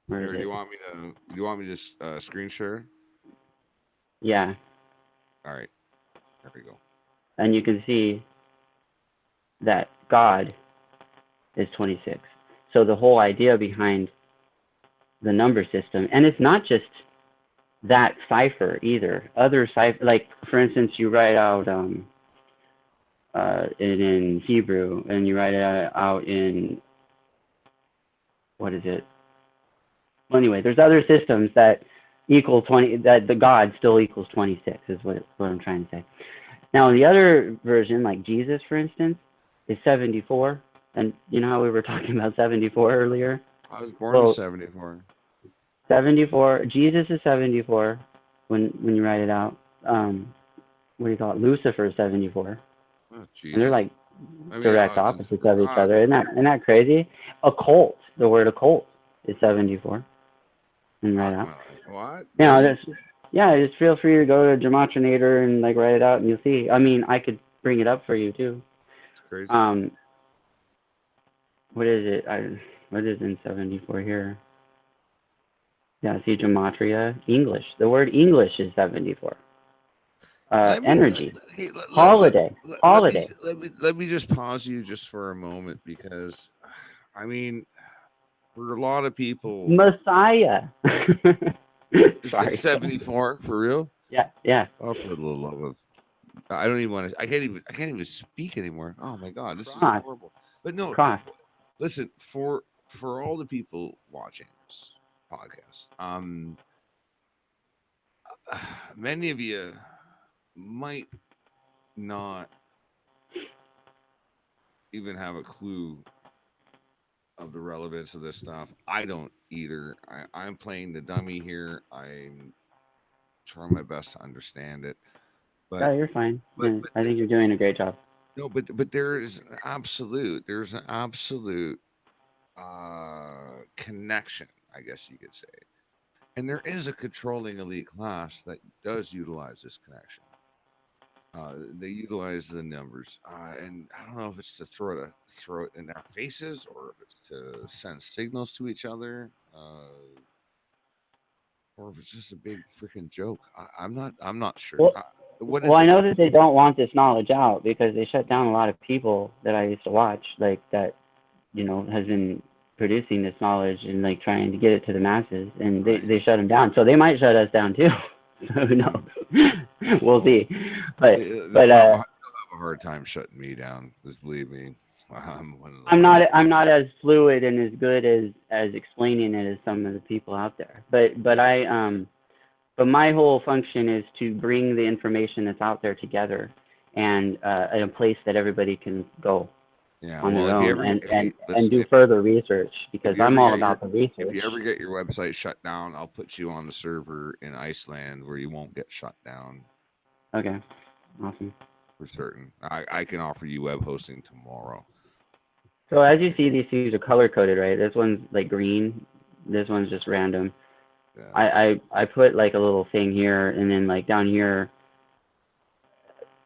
Where is Here, do you it? want me to? Do you want me to screen share? Yeah, All right, there we go. and you can see that God is 26. So the whole idea behind the number system, and it's not just that cipher either. Other cipher, like for instance, you write out it in Hebrew, and you write it out in, what is it? Well, anyway, there's other systems that equal 20. That the God still equals 26 is what I'm trying to say. Now, the other version, like Jesus, for instance, is 74. And you know how we were talking about 74 earlier? I was born in Well, '74. 74, Jesus is 74 when you write it out. What do you call it? Lucifer is 74. Oh, And they're Jesus. like I mean, direct opposites of each other. Isn't that crazy? Occult, the word occult is 74 and write out. what? You know, Really? yeah, just feel free to go to Gematrinator and like write it out and you'll see. I mean, I could bring it up for you too. It's crazy. Um, what is it? What is in 74 here? Yeah, see gematria, English. The word English is 74. Let me Energy, hey, holiday, holiday, let me just pause you just for a moment, because I mean, for a lot of people, Messiah. it's Sorry. 74 for real. Yeah, yeah. Oh, for the love of I don't even want to. I can't even speak anymore. Oh my god, this is Cross, horrible. But no, cross. listen, for all the people watching this podcast, many of you might not even have a clue of the relevance of this stuff. I don't either. I'm playing the dummy here. I'm trying my best to understand it, but Yeah, you're fine. but Yeah, but I think you're doing a great job. no, but there's an absolute connection, I guess you could say, and there is a controlling elite class that does utilize this connection. They utilize the numbers, and I don't know if it's to throw it in our faces or if it's to send signals to each other, or if it's just a big freaking joke. I'm not sure. Well, What well, is I it? know that they don't want this knowledge out because they shut down a lot of people that I used to watch, like that, has been producing this knowledge and like trying to get it to the masses, and they, Right. they shut them down. So they might shut us down too. So who Hmm. knows? We'll Well, see. But they'll but have a hard time shutting me down. Just believe me, I'm one of I'm those. not as fluid and as good as explaining it as some of the people out there. But my whole function is to bring the information that's out there together and in a place that everybody can go Yeah. on Well, their if you own ever and, hey, and listen, do further research if because you I'm ever all get your about the if you ever research. get your website shut down, I'll put you on the server in Iceland where you won't get shut down Okay, awesome. for certain. I can offer you web hosting tomorrow. So as you see, these things are color coded, right? This one's like green. This one's just random. Yeah. I put like a little thing here, and then like down here,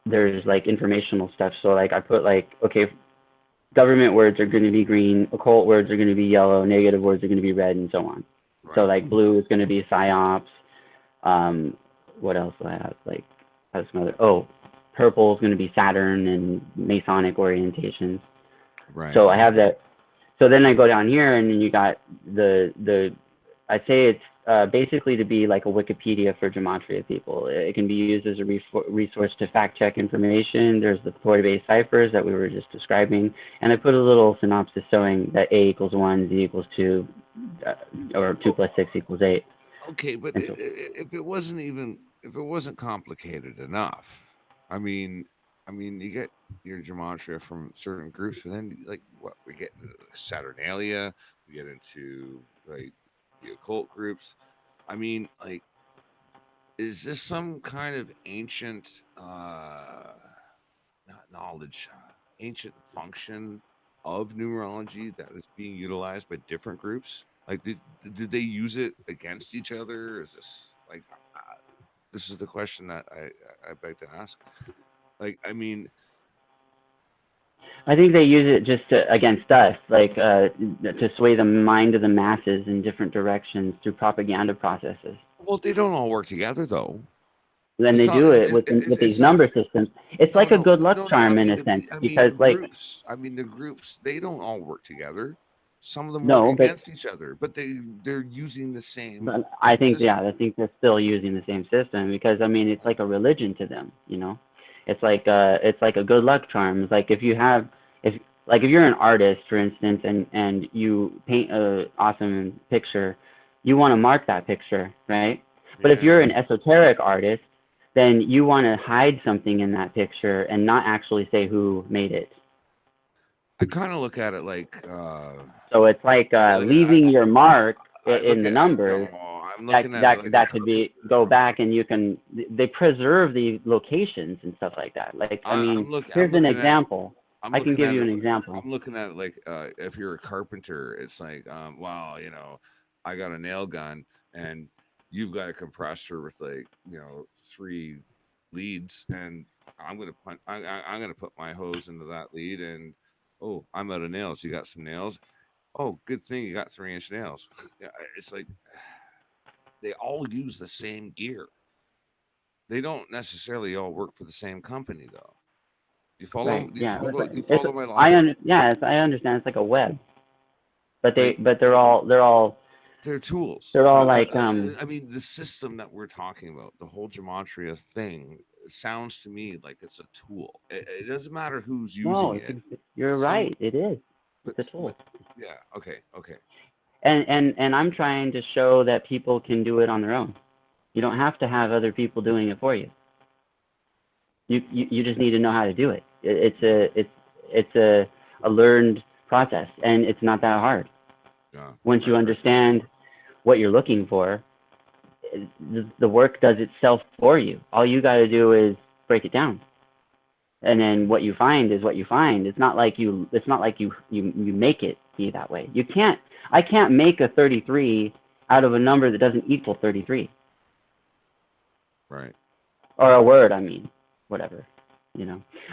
there's like informational stuff. So like I put like, okay, government words are going to be green, occult words are going to be yellow, negative words are going to be red, and so on. So Right. like blue is going to be psyops. Um, what else do I have? Like, I have some other. Oh, purple is going to be Saturn and Masonic orientations. Right. So I have that. So then I go down here, and then you got the. I say it's basically to be like a Wikipedia for gematria people. It can be used as a resource to fact check information. There's the Porta-based ciphers that we were just describing, and I put a little synopsis showing that A equals 1, Z equals 2, uh, or 2 Well, plus 6 equals 8, okay, but and so if it wasn't complicated enough, I mean, you get your gematria from certain groups, and then like what we get into Saturnalia, we get into like the occult groups. I mean, like, is this some kind of ancient not knowledge, ancient function of numerology that is being utilized by different groups? Like, did they use it against each other? Is this like this is the question that I beg to ask? Like, I mean, I think they use it just against us, like to sway the mind of the masses in different directions through propaganda processes. well, they don't all work together though. Then It's they not. do it with these It's not. number systems. It's No, like a no, good luck no. charm in a sense I mean because the like groups. I mean the groups. They don't all work together. Some of them work no, against each other, but they're using the same but I think system. I think they're still using the same system because I mean it's like a religion to them, you know. It's like a good luck charm. It's like if you're an artist, for instance, and you paint a awesome picture, you want to mark that picture, right? But if you're Yeah. an esoteric artist, then you want to hide something in that picture and not actually say who made it. I kind of look at it like So it's like leaving your mark I in look the at numbers no, I'm that looking at it that like a that could carpenter. be go back and you can they preserve the locations and stuff like that. Like I mean, I'm here's an looking at example. I can give you an example. I'm looking at it like if you're a carpenter, it's like wow, I got a nail gun and you've got a compressor with like three leads, and I'm gonna put my hose into that lead, and oh, I'm out of nails. You got some nails? Oh, good thing you got 3-inch nails. Yeah, it's like they all use the same gear. They don't necessarily all work for the same company, though. You follow? Right? Do you Yeah. follow? Do you It's follow my logic? I understand. It's like a web, but Like they're tools. they're all like I mean, the system that we're talking about, the whole gematria thing. sounds to me like it's a tool. It doesn't matter who's No, using it. you're Some, right. It is. It's a but tool. yeah, okay, okay, And I'm trying to show that people can do it on their own. You don't have to have other people doing it for you. You just need to know how to do it. It's a learned process, and it's not that hard. yeah, Once you right, right. understand what you're looking for, the work does itself for you. All you got to do is break it down, and then what you find is what you find. It's not like you make it be that way. You can't. I can't make a 33 out of a number that doesn't equal 33, Right. or a word. I mean, whatever.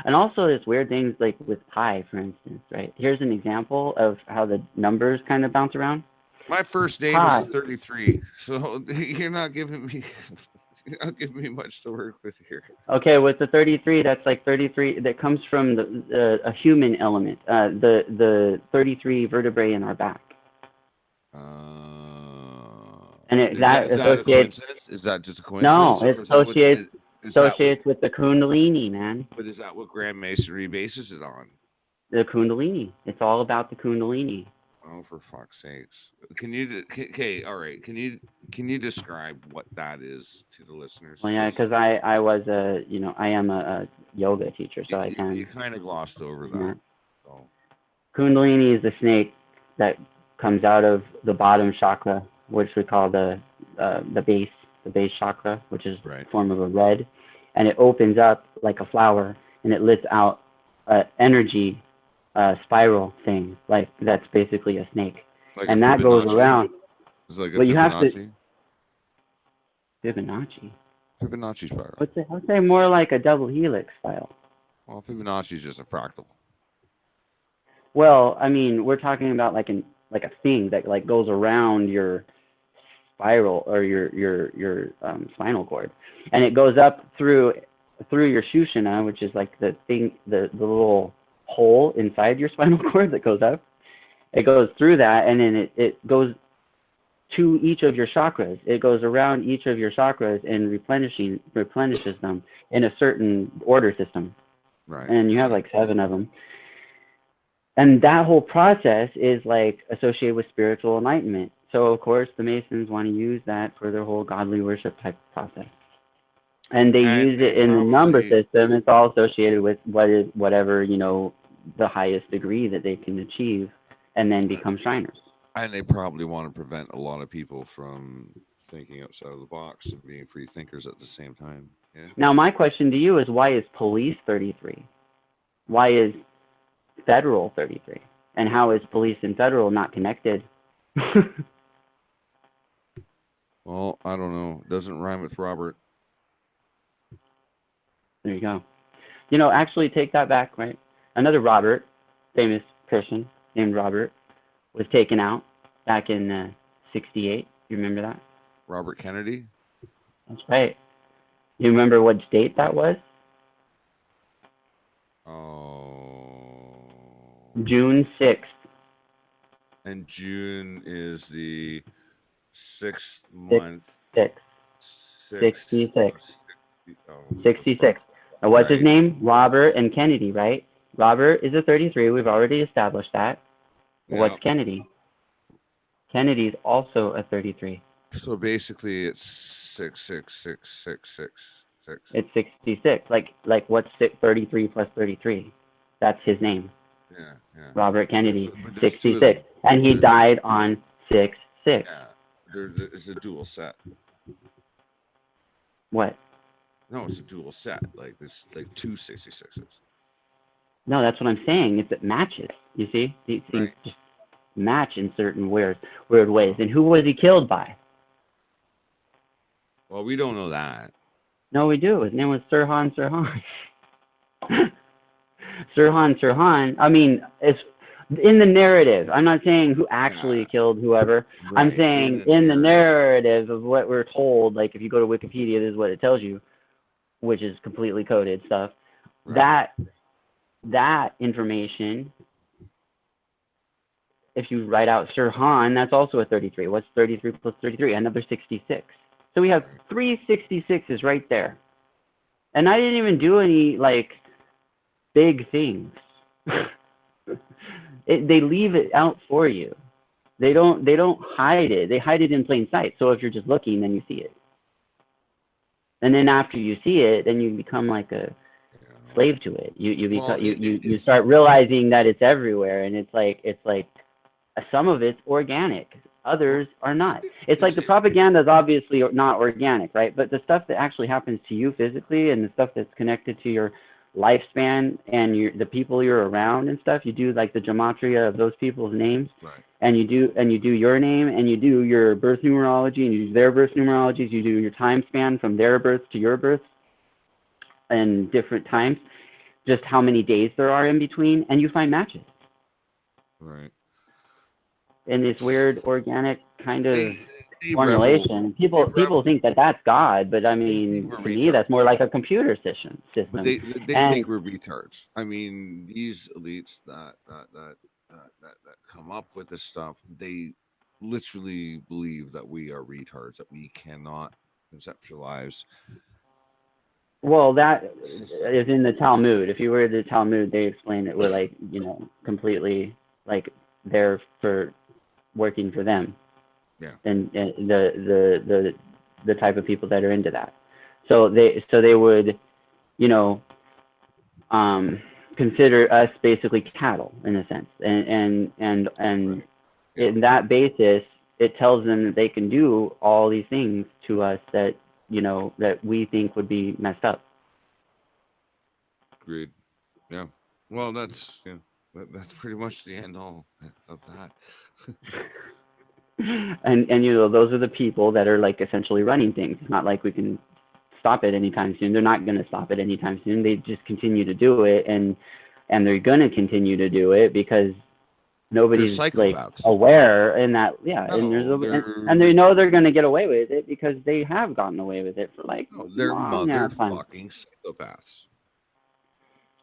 And also there's weird things like with pi, for instance, right? Here's an example of how the numbers kind of bounce around. My first name is Pi. a 33, so you're not giving me you're not giving me much to work with here. Okay, with the 33, that's like 33. That comes from a human element. The 33 vertebrae in our back, and that Is that a associates. coincidence? Is that just a No, coincidence, it or is that what? associates with the Kundalini, man. But is that what Grand Masonry bases it on? The Kundalini. It's all about the Kundalini. Oh, for fuck's sakes! Can you? Okay, all right. Can you describe what that is to the listeners? Well, yeah, Because because I was I am a yoga teacher, so I you can. kind of glossed over Yeah. that. So Kundalini is the snake that comes out of the bottom chakra, which we call the base chakra, which is right, form of a red, and it opens up like a flower, and it lets out energy spiral thing, like that's basically a snake, like a and that goes Fibonacci. around. It's like a But you have to Fibonacci. Fibonacci. Fibonacci spiral. I would say more like a double helix style. Well, Fibonacci is just a fractal. Well, I mean, we're talking about like a thing that like goes around your spiral or your spinal cord, and it goes up through your Shushana, which is like the thing, the little hole inside your spinal cord that goes up. It goes through that, and then it goes to each of your chakras. It goes around each of your chakras and replenishes them in a certain order system, Right. and you have like 7 of them. And that whole process is like associated with spiritual enlightenment. So of course the Masons want to use that for their whole godly worship type process. And they And use they it in the number probably system. It's all associated with whatever, the highest degree that they can achieve and then become Shriners. want to prevent a lot of people from thinking outside of the box and being free thinkers at the same time. Yeah. Now my question to you is, why is police 33? Why is federal 33? And how is police and federal not connected? Well, I don't know. It doesn't rhyme with Robert. There you go. Actually take that back, right? Another Robert, famous person named Robert, was taken out back in 68. You remember that? Robert Kennedy. That's right. You remember what date that was? Oh. June 6th. And June is the sixth Six, month. six, Six. 66. Oh, what the fuck? 66. Now, what's his Right. name? Robert and Kennedy, right? Robert is a 33. We've already established that. Yeah. What's Kennedy? Kennedy's also a 33. So basically, it's 6666666. It's 66. Like what's 33 plus 33? That's his name. Yeah, yeah. Robert Kennedy, But there's two of 66. them. And he died on 6-6. Yeah, it's a dual set. What? No, it's a dual set. Like this, like two 66s. No, that's what I'm saying. It matches. You see? These things Right. just match in certain weird ways. And who was he killed by? Well, we don't know that. No, we do. His name was Sirhan Sirhan. Sirhan. I mean, it's in the narrative. I'm not saying who actually Yeah. killed whoever. I'm Right. saying in the narrative of what we're told, like if you go to Wikipedia, this is what it tells you, which is completely coded stuff. Right. That information, if you write out Sirhan, that's also a 33. What's 33 plus 33? Another 66. So we have Right. 3 66s right there. And I didn't even do any like big things. They leave it out for you. They don't hide it. They hide it in plain sight. So if you're just looking, then you see it. And then after you see it, then you become like a Yeah. slave to it. You Well, become you it's start realizing that it's everywhere, and it's like some of it's organic, well, others are not. It's like it's the propaganda is obviously not organic, right? But the stuff that actually happens to you physically, and the stuff that's connected to your lifespan and the people you're around and stuff, you do like the gematria of those people's names, right. and you do your name, and you do your birth numerology, and you do their birth numerologies, you do your time span from their birth to your birth and different times, just how many days there are in between, and you find matches Right. in this weird organic kind They of they revel formulation. they People revel think that that's God, but I they think mean, we're to me, that's more retards. like a computer system. But System, they and think we're retards. I mean, these elites that come up with this stuff, they literally believe that we are retards, that we cannot conceptualize well, that the system. is in the Talmud. If you were the Talmud, they explain that we're like, completely like there for working for them, Yeah, and the type of people that are into that. So they would, you know, um, consider us basically cattle in a sense, and right. Yeah, in that basis, it tells them that they can do all these things to us that that we think would be messed up. agreed. Yeah. Well, that's yeah. That's pretty much the end all of that. And those are the people that are like essentially running things. It's not like we can stop it anytime soon. They're not going to stop it anytime soon. They just continue to do it, and they're going to continue to do it because They're nobody's like psychopaths. aware in that, yeah, No, and they know they're going to get away with it because they have gotten away with it for like no, they're long ass time. motherfucking psychopaths.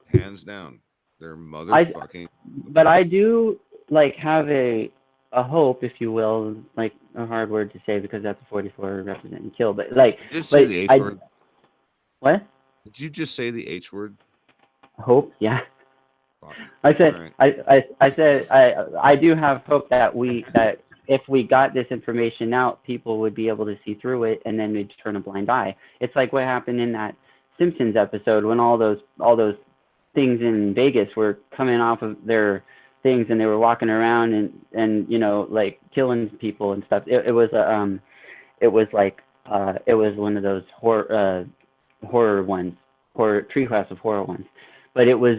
Hands down. They're I motherfucking but I psychopaths. do like have a hope, if you will, like a hard word to say because that's a 44 representing kill, but like, Did you say but the H I word? what Did you just say the H word? hope, yeah. Fuck. I All said right. I said I do have hope that if we got this information out, people would be able to see through it, and then they'd turn a blind eye. It's like what happened in that Simpsons episode when all those things in Vegas were coming off of their things, and they were walking around and like killing people and stuff. It was like it was one of those horror ones, horror Treehouse of Horror ones, but it was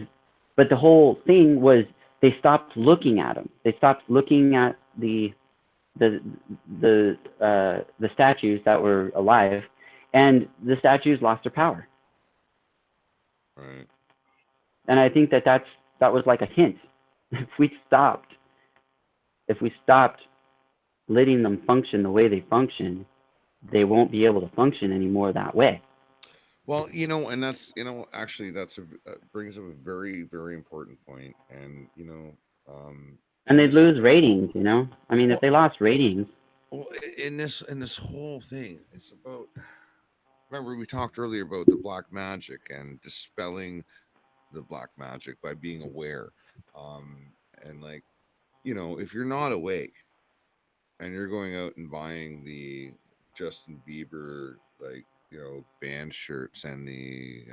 but the whole thing was they stopped looking at them. They stopped looking at the the statues that were alive, and the statues lost their power. All right. And I think that was like a hint. If we stopped, if we stopped letting them function the way they function, they won't be able to function anymore that way. Well, and that's, actually, brings up a very, very important point. And, And they'd this, lose ratings. I mean, if well, they lost ratings, well, in this whole thing, it's about, remember we talked earlier about the black magic and dispelling the black magic by being aware. And like, if you're not awake and you're going out and buying the Justin Bieber, like, band shirts and the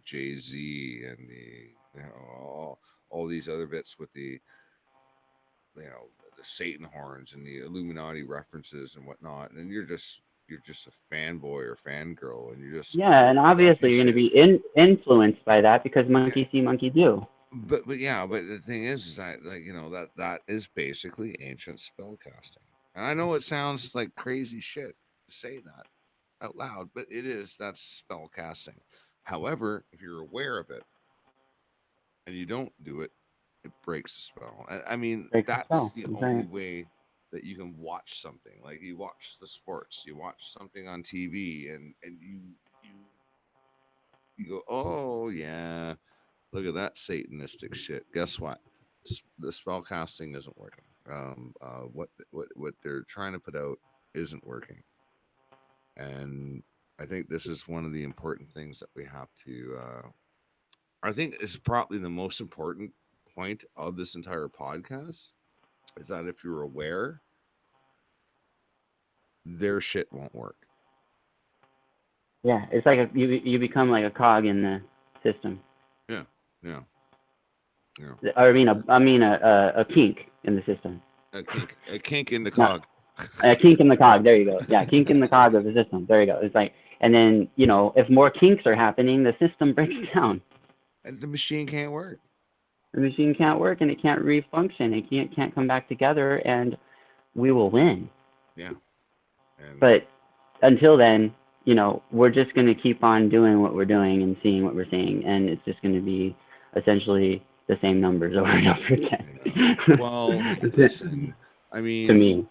Jay-Z and the, all these other bits with the Satan horns and the Illuminati references and whatnot, and you're just a fanboy or fangirl, and you're just yeah, and talking obviously you're going to shit. be influenced by that because Yeah, monkey see, monkey do. but yeah, but the thing is that, like, that is basically ancient spell casting. And I know it sounds like crazy shit to say that out loud, but that's spell casting. However, if you're aware of it and you don't do it, it breaks the spell. I mean, Breaks the that's spell. the That's only right. way that you can watch something. Like, you watch the sports, you watch something on TV, and you go, oh yeah, look at that Satanistic shit. Guess what? The spell casting isn't working. What they're trying to put out isn't working, and I think this is one of the important things that we have to. I think is probably the most important point of this entire podcast is that if you're aware, their shit won't work. Yeah, it's like you become like a cog in the system. Yeah, yeah, yeah. Or I mean a kink in the system. A kink in the Not cog. a kink in the cog. There you go. Yeah, kink in the cog of the system. There you go. It's like, and then if more kinks are happening, the system breaks down. And the machine can't work. The machine can't work and it can't refunction. It can't come back together, and we will win. Yeah, and But until then, we're just going to keep on doing what we're doing and seeing what we're seeing, and it's just going to be essentially the same numbers over and over yeah. again. Well, listen. I To mean, me,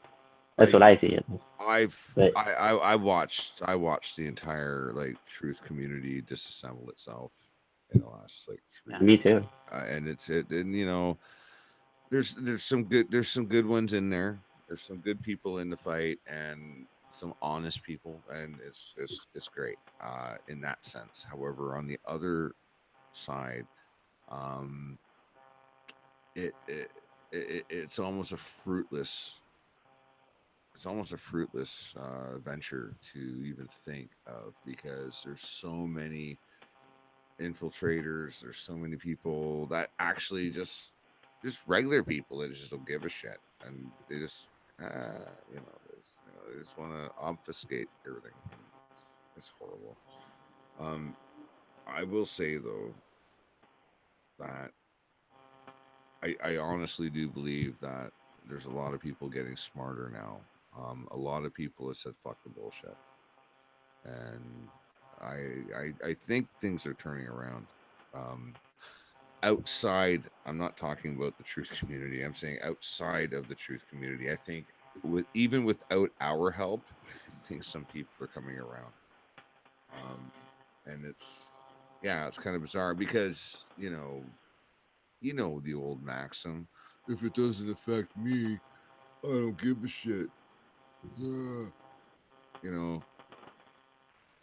that's like what I see it. But I watched the entire like truth community disassemble itself in the last like yeah, 3 me years, too. and and there's some good ones in there. There's some good people in the fight and some honest people, and it's great in that sense. However, on the other side, um, it, it it's almost a fruitless venture to even think of because there's so many infiltrators. There's so many people that actually just regular people that just don't give a shit, and they just they just want to obfuscate everything. And it's horrible. Um, I will say though that I honestly do believe that there's a lot of people getting smarter now. A lot of people have said fuck the bullshit, and I think things are turning around. Um, outside, I'm not talking about the truth community. I'm saying outside of the truth community. I think even without our help, I think some people are coming around. Um, and it's kind of bizarre because the old maxim: if it doesn't affect me, I don't give a shit. Ugh. You know,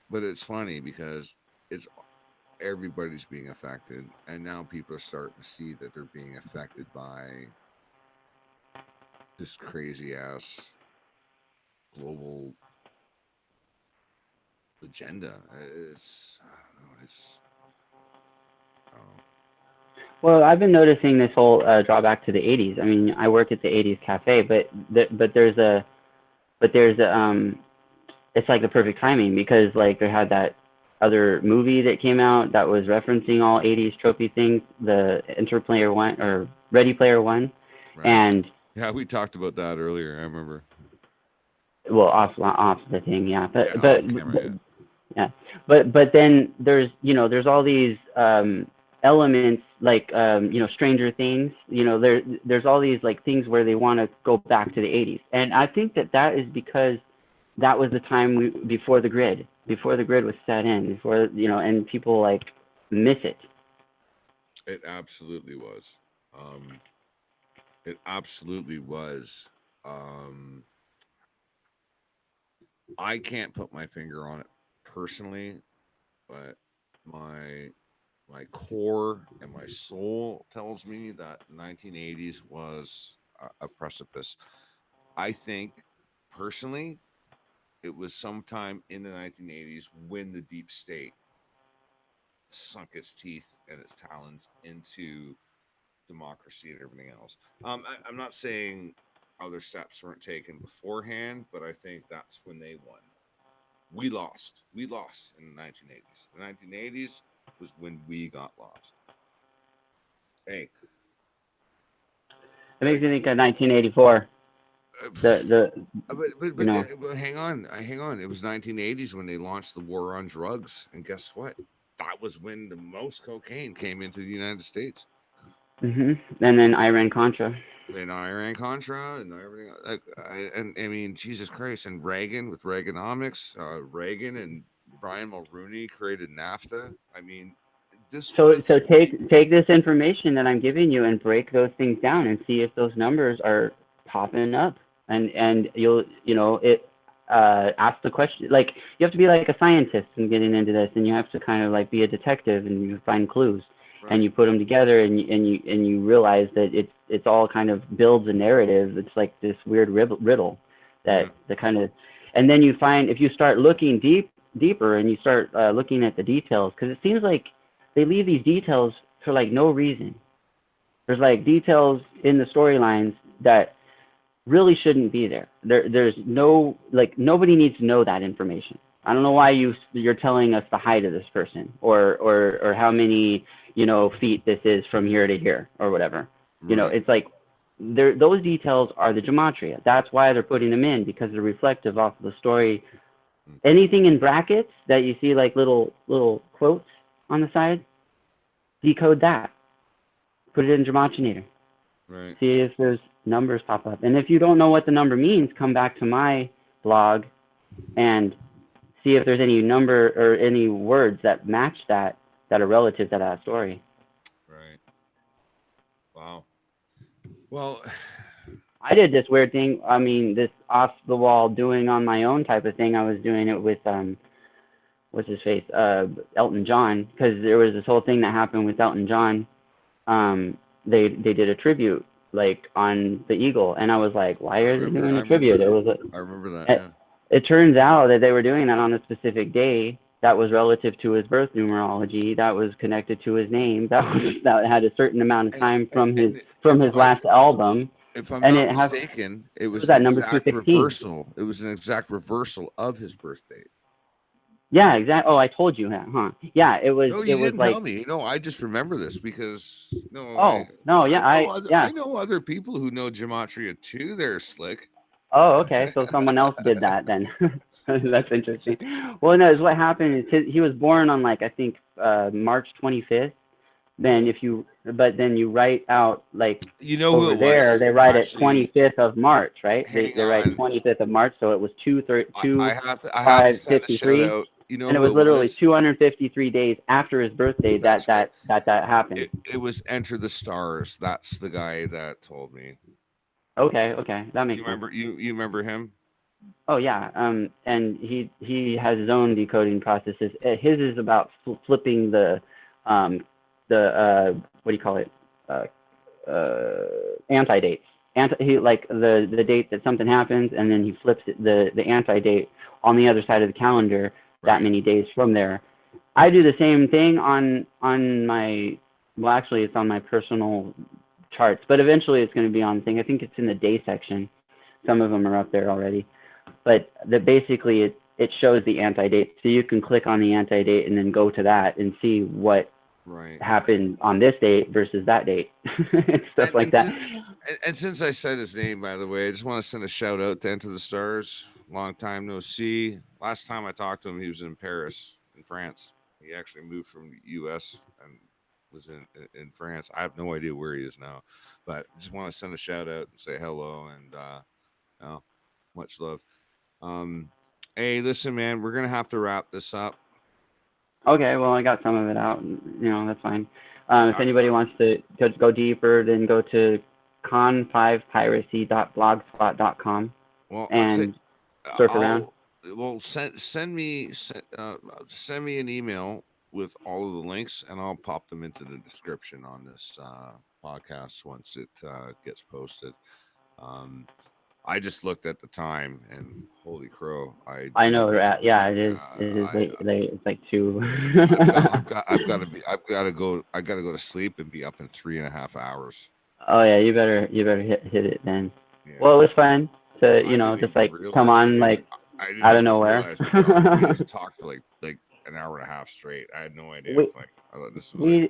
but it's funny because it's everybody's being affected, and now people are starting to see that they're being affected by this crazy ass global agenda. It's I don't know. I don't know. Well, I've been noticing this whole drawback to the '80s. I mean, I work at the '80s cafe, but there's a it's like the perfect timing because like they had that other movie that came out that was referencing all '80s trophy things, the Interplayer One or Ready Player One, Right? and Yeah, we talked about that earlier. I remember. well, off the thing, yeah, Yeah, off camera. Yeah. yeah, but then there's all these elements like Stranger Things. There's all these like things where they want to go back to the '80s, and I think that is because that was the time before the grid was set in, before and people like miss it. It absolutely was. Um, it absolutely was. Um, I can't put my finger on it personally, but my my core and my soul tells me that 1980s was a precipice. I think personally it was sometime in the 1980s when the deep state sunk its teeth and its talons into democracy and everything else. I'm not saying other steps weren't taken beforehand, but I think that's when they won. We lost. We lost in the 1980s. The 1980s was when we got lost. Hey, It makes like, me think of 1984. The you know but hang on. It was 1980s when they launched the war on drugs, and guess what? That was when the most cocaine came into the United States. and then Iran Contra. And Iran Contra and everything. And I mean, Jesus Christ, and Reagan with Reaganomics, Reagan and Brian Mulrooney created NAFTA. I mean, this So was take this information that I'm giving you and break those things down and see if those numbers are popping up, and you'll it. ask the question. Like, you have to be like a scientist in getting into this, and you have to kind of like be a detective, and you find clues, and Right. you put them together, and you realize that it's all kind of builds a narrative. It's like this weird riddle Yeah. that kind of, and then you find if you start looking deeper, and you start looking at the details, because it seems like they leave these details for like no reason. There's like details in the storylines that really shouldn't be there. There's no, like, nobody needs to know that information. I don't know why you're telling us the height of this person, or how many, feet this is from here to here, or whatever. Right. It's like those details are the gematria. That's why they're putting them in, because they're reflective off of the story. Mm. Anything in brackets that you see, like little quotes on the side, decode that. Put it in Gematria. Right. See if there's numbers pop up. And if you don't know what the number means, come back to my blog and see if there's any number or any words that match that are relative to that story. Right. Wow. Well, I did this weird thing. I mean, this off the wall doing on my own type of thing. I was doing it with what's his face, Elton John, because there was this whole thing that happened with Elton John. They did a tribute like on the Eagle, and I was like, why I are they remember. doing I a tribute? remember. It was I remember that. it, Yeah. it turns out that they were doing that on a specific day that was relative to his birth numerology, that was connected to his name, that had a certain amount of And time and from his last album, if I'm and not it has mistaken, it what was was an that number exact 216? reversal. It was an exact reversal of his birth date. Yeah, exactly. Oh, I told you that, huh? Yeah, No, it you was didn't tell like, me. No, I just remember this because no, oh no, yeah, I yeah. know other people who know gematria too. They're slick. Oh, okay. So someone else did that then. That's interesting. Well, no, is what happened is he was born on, like, I think March 25th. Then but then you write out, like, You know who over it there, was? they write it Actually, 25th of March, right? hang They write on. 25th of March, so it was I have to send a shout 553, out. You know and it who was it literally was? 253 days after his birthday That's right. that happened. It was Enter the Stars. That's the guy that told me. Okay, that You makes sense. remember you remember him? Oh yeah, and he has his own decoding processes. His is about flipping um, what do you call it? Uh, Anti-dates. He, like, the date that something happens, and then he flips the anti-date on the other side of the calendar that Right. many days from there. I do the same thing on my, well, actually it's on my personal charts, but eventually it's going to be on thing. I think it's in the day section. Some of them are up there already, but basically it shows the anti-date, so you can click on the anti-date and then go to that and see what Right. happened on this date versus that date, and stuff And like and, that. si- and since I said his name, by the way, I just want to send a shout out to Enter the Stars. Long time no see. Last time I talked to him, he was in Paris, in France. He actually moved from the U.S. and was in France. I have no idea where he is now, but just want to send a shout out and say hello and oh, much love. Um, hey, listen, man, we're gonna have to wrap this up. Okay, well, I got some of it out. That's fine. If I, anybody wants to go deeper, then go to con5piracy.blogspot.com well, I'll say and surf around. I'll well send me an email with all of the links, and I'll pop them into the description on this podcast once it gets posted. Um, I just looked at the time, and holy crow, I I do know have we're at, yeah, it is. uh, It is I late. It's like 2. I've got to go. I got to go to sleep and be up in 3.5 hours. Oh yeah, you better hit it then. Well, Yeah, it was fun to, I didn't just even like come realize on, like, I didn't out of even nowhere. realize we just talked for like an hour and a half straight. I had no idea. we Like I thought this was like we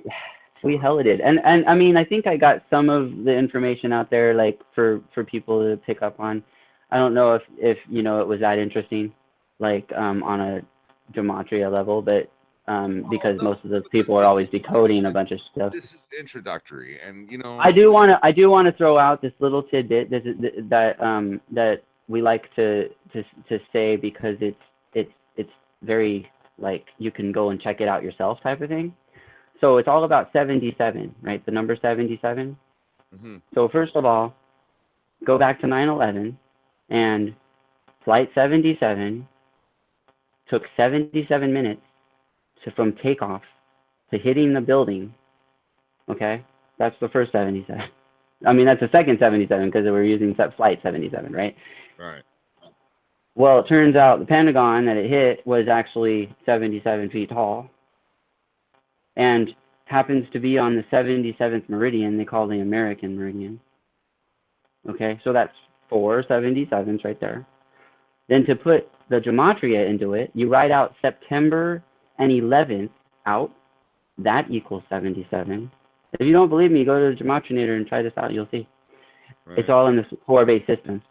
we short. hella did, and I mean, I think I got some of the information out there, like, for people to pick up on. I don't know if it was that interesting, like, on a gematria level, but Well, because no, most of those people are always decoding a bunch of stuff. this is introductory, and I do want to throw out this little tidbit that we like to say, because it's very, like, you can go and check it out yourself type of thing. So it's all about 77, right? The number 77. hmm So first of all, go back to 9/11 and Flight 77 took 77 minutes from takeoff to hitting the building. Okay, that's the first 77. I mean, that's the second 77 because we're using Flight 77, right? Right. Well, it turns out the Pentagon that it hit was actually 77 feet tall and happens to be on the 77th meridian. They call the American meridian. Okay, so that's 4 77s right there. Then to put the gematria into it, you write out September and 11th out. That equals 77. If you don't believe me, go to the Gematrinator and try this out. You'll see. Right. It's all in the 4-base systems.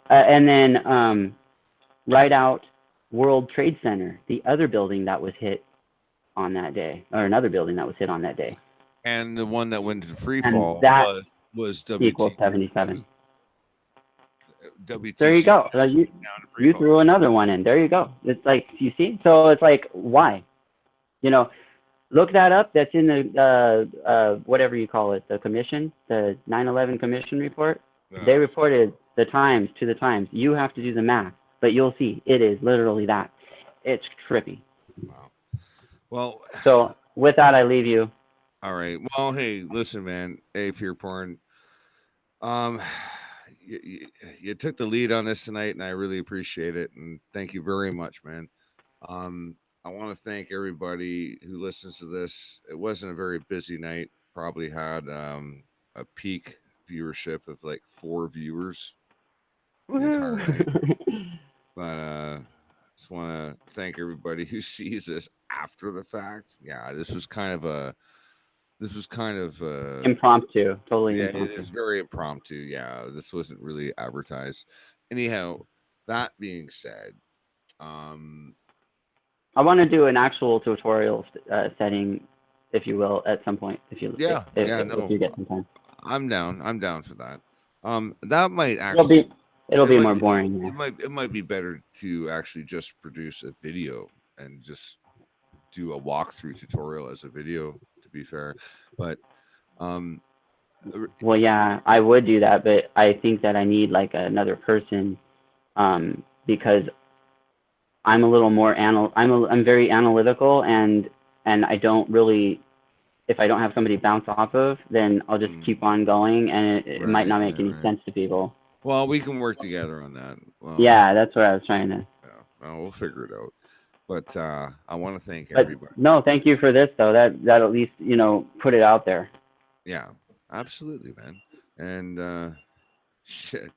And then write out World Trade Center, the other building that was hit on that day, or another building that was hit on that day. And the one that went to free And fall that was equals 77. WTC. There you go. You threw another one in. There you go. It's like, you see? So it's like, why? You know, look that up. That's in the, whatever you call it, the commission, the 9/11 commission report. They reported the times to the times. You have to do the math, but you'll see it is literally that. It's trippy. Wow. Well, so with that, I leave you. All right. Well, hey, listen, man. Hey, Fear Porn. You took the lead on this tonight, and I really appreciate it. And thank you very much, man. I want to thank everybody who listens to this. It wasn't a very busy night. Probably had a peak viewership of like 4 viewers the entire night. But just want to thank everybody who sees this after the fact. Yeah, this was kind of impromptu, totally yeah, impromptu. it is very impromptu. Yeah, this wasn't really advertised. Anyhow, that being said, I want to do an actual tutorial setting, if you will, at some point. If you if you get some time, I'm down. I'm down for that. That might it'll be more boring. Yeah. It might be better to actually just produce a video and just do a walkthrough tutorial as a video. To be fair, but well, yeah, I would do that, but I think that I need like another person because I'm a little more I'm very analytical and I don't really, if I don't have somebody to bounce off of, then I'll just keep on going and it might not make any sense to people. Well, we can work together on that. Well, yeah, that's what I was trying to. Yeah, well, we'll figure it out. But I want to thank everybody. No, thank you for this though. That at least put it out there. Yeah, absolutely, man. And shit,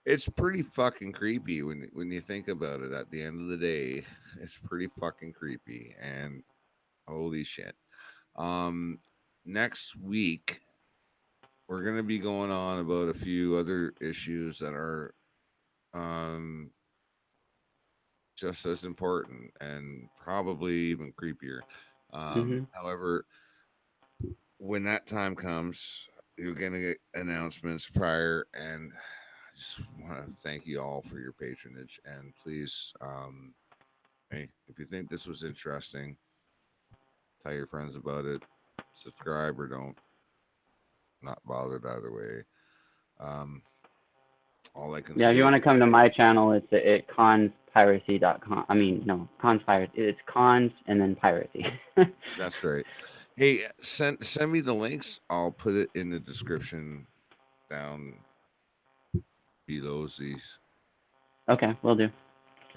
it's pretty fucking creepy when you think about it. At the end of the day, it's pretty fucking creepy. And holy shit, next week we're gonna be going on about a few other issues that are just as important and probably even creepier. However, when that time comes, you're going to get announcements prior. And I just want to thank you all for your patronage. And please, hey, if you think this was interesting, tell your friends about it. Subscribe or don't. Not bothered either way. All I can say. Yeah, if you want to come to my channel, it's at conspiracy.com. I mean, no, conspiracy. It's cons and then piracy. That's right. Hey, send me the links. I'll put it in the description down below these. Okay, will do.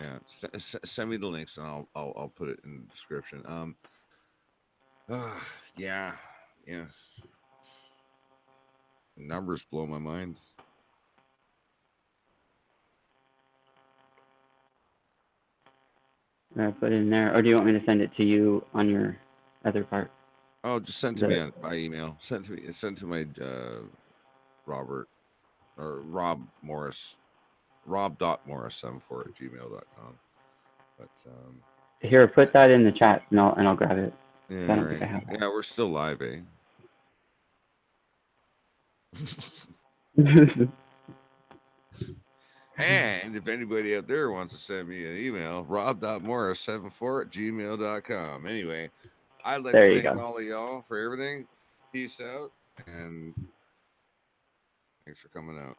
Yeah, send me the links and I'll put it in the description. Yeah. Numbers blow my mind. Put it in there, or do you want me to send it to you on your other part? Oh, just send to me by email. Send to my Robert or Rob Morris, rob.morris74@gmail.com. But here, put that in the chat and I'll grab it. Yeah, I don't think I have that. Yeah, we're still live, eh? And if anybody out there wants to send me an email, rob.morris74@gmail.com. Anyway, I'd like to thank all of y'all for everything. Peace out, and thanks for coming out.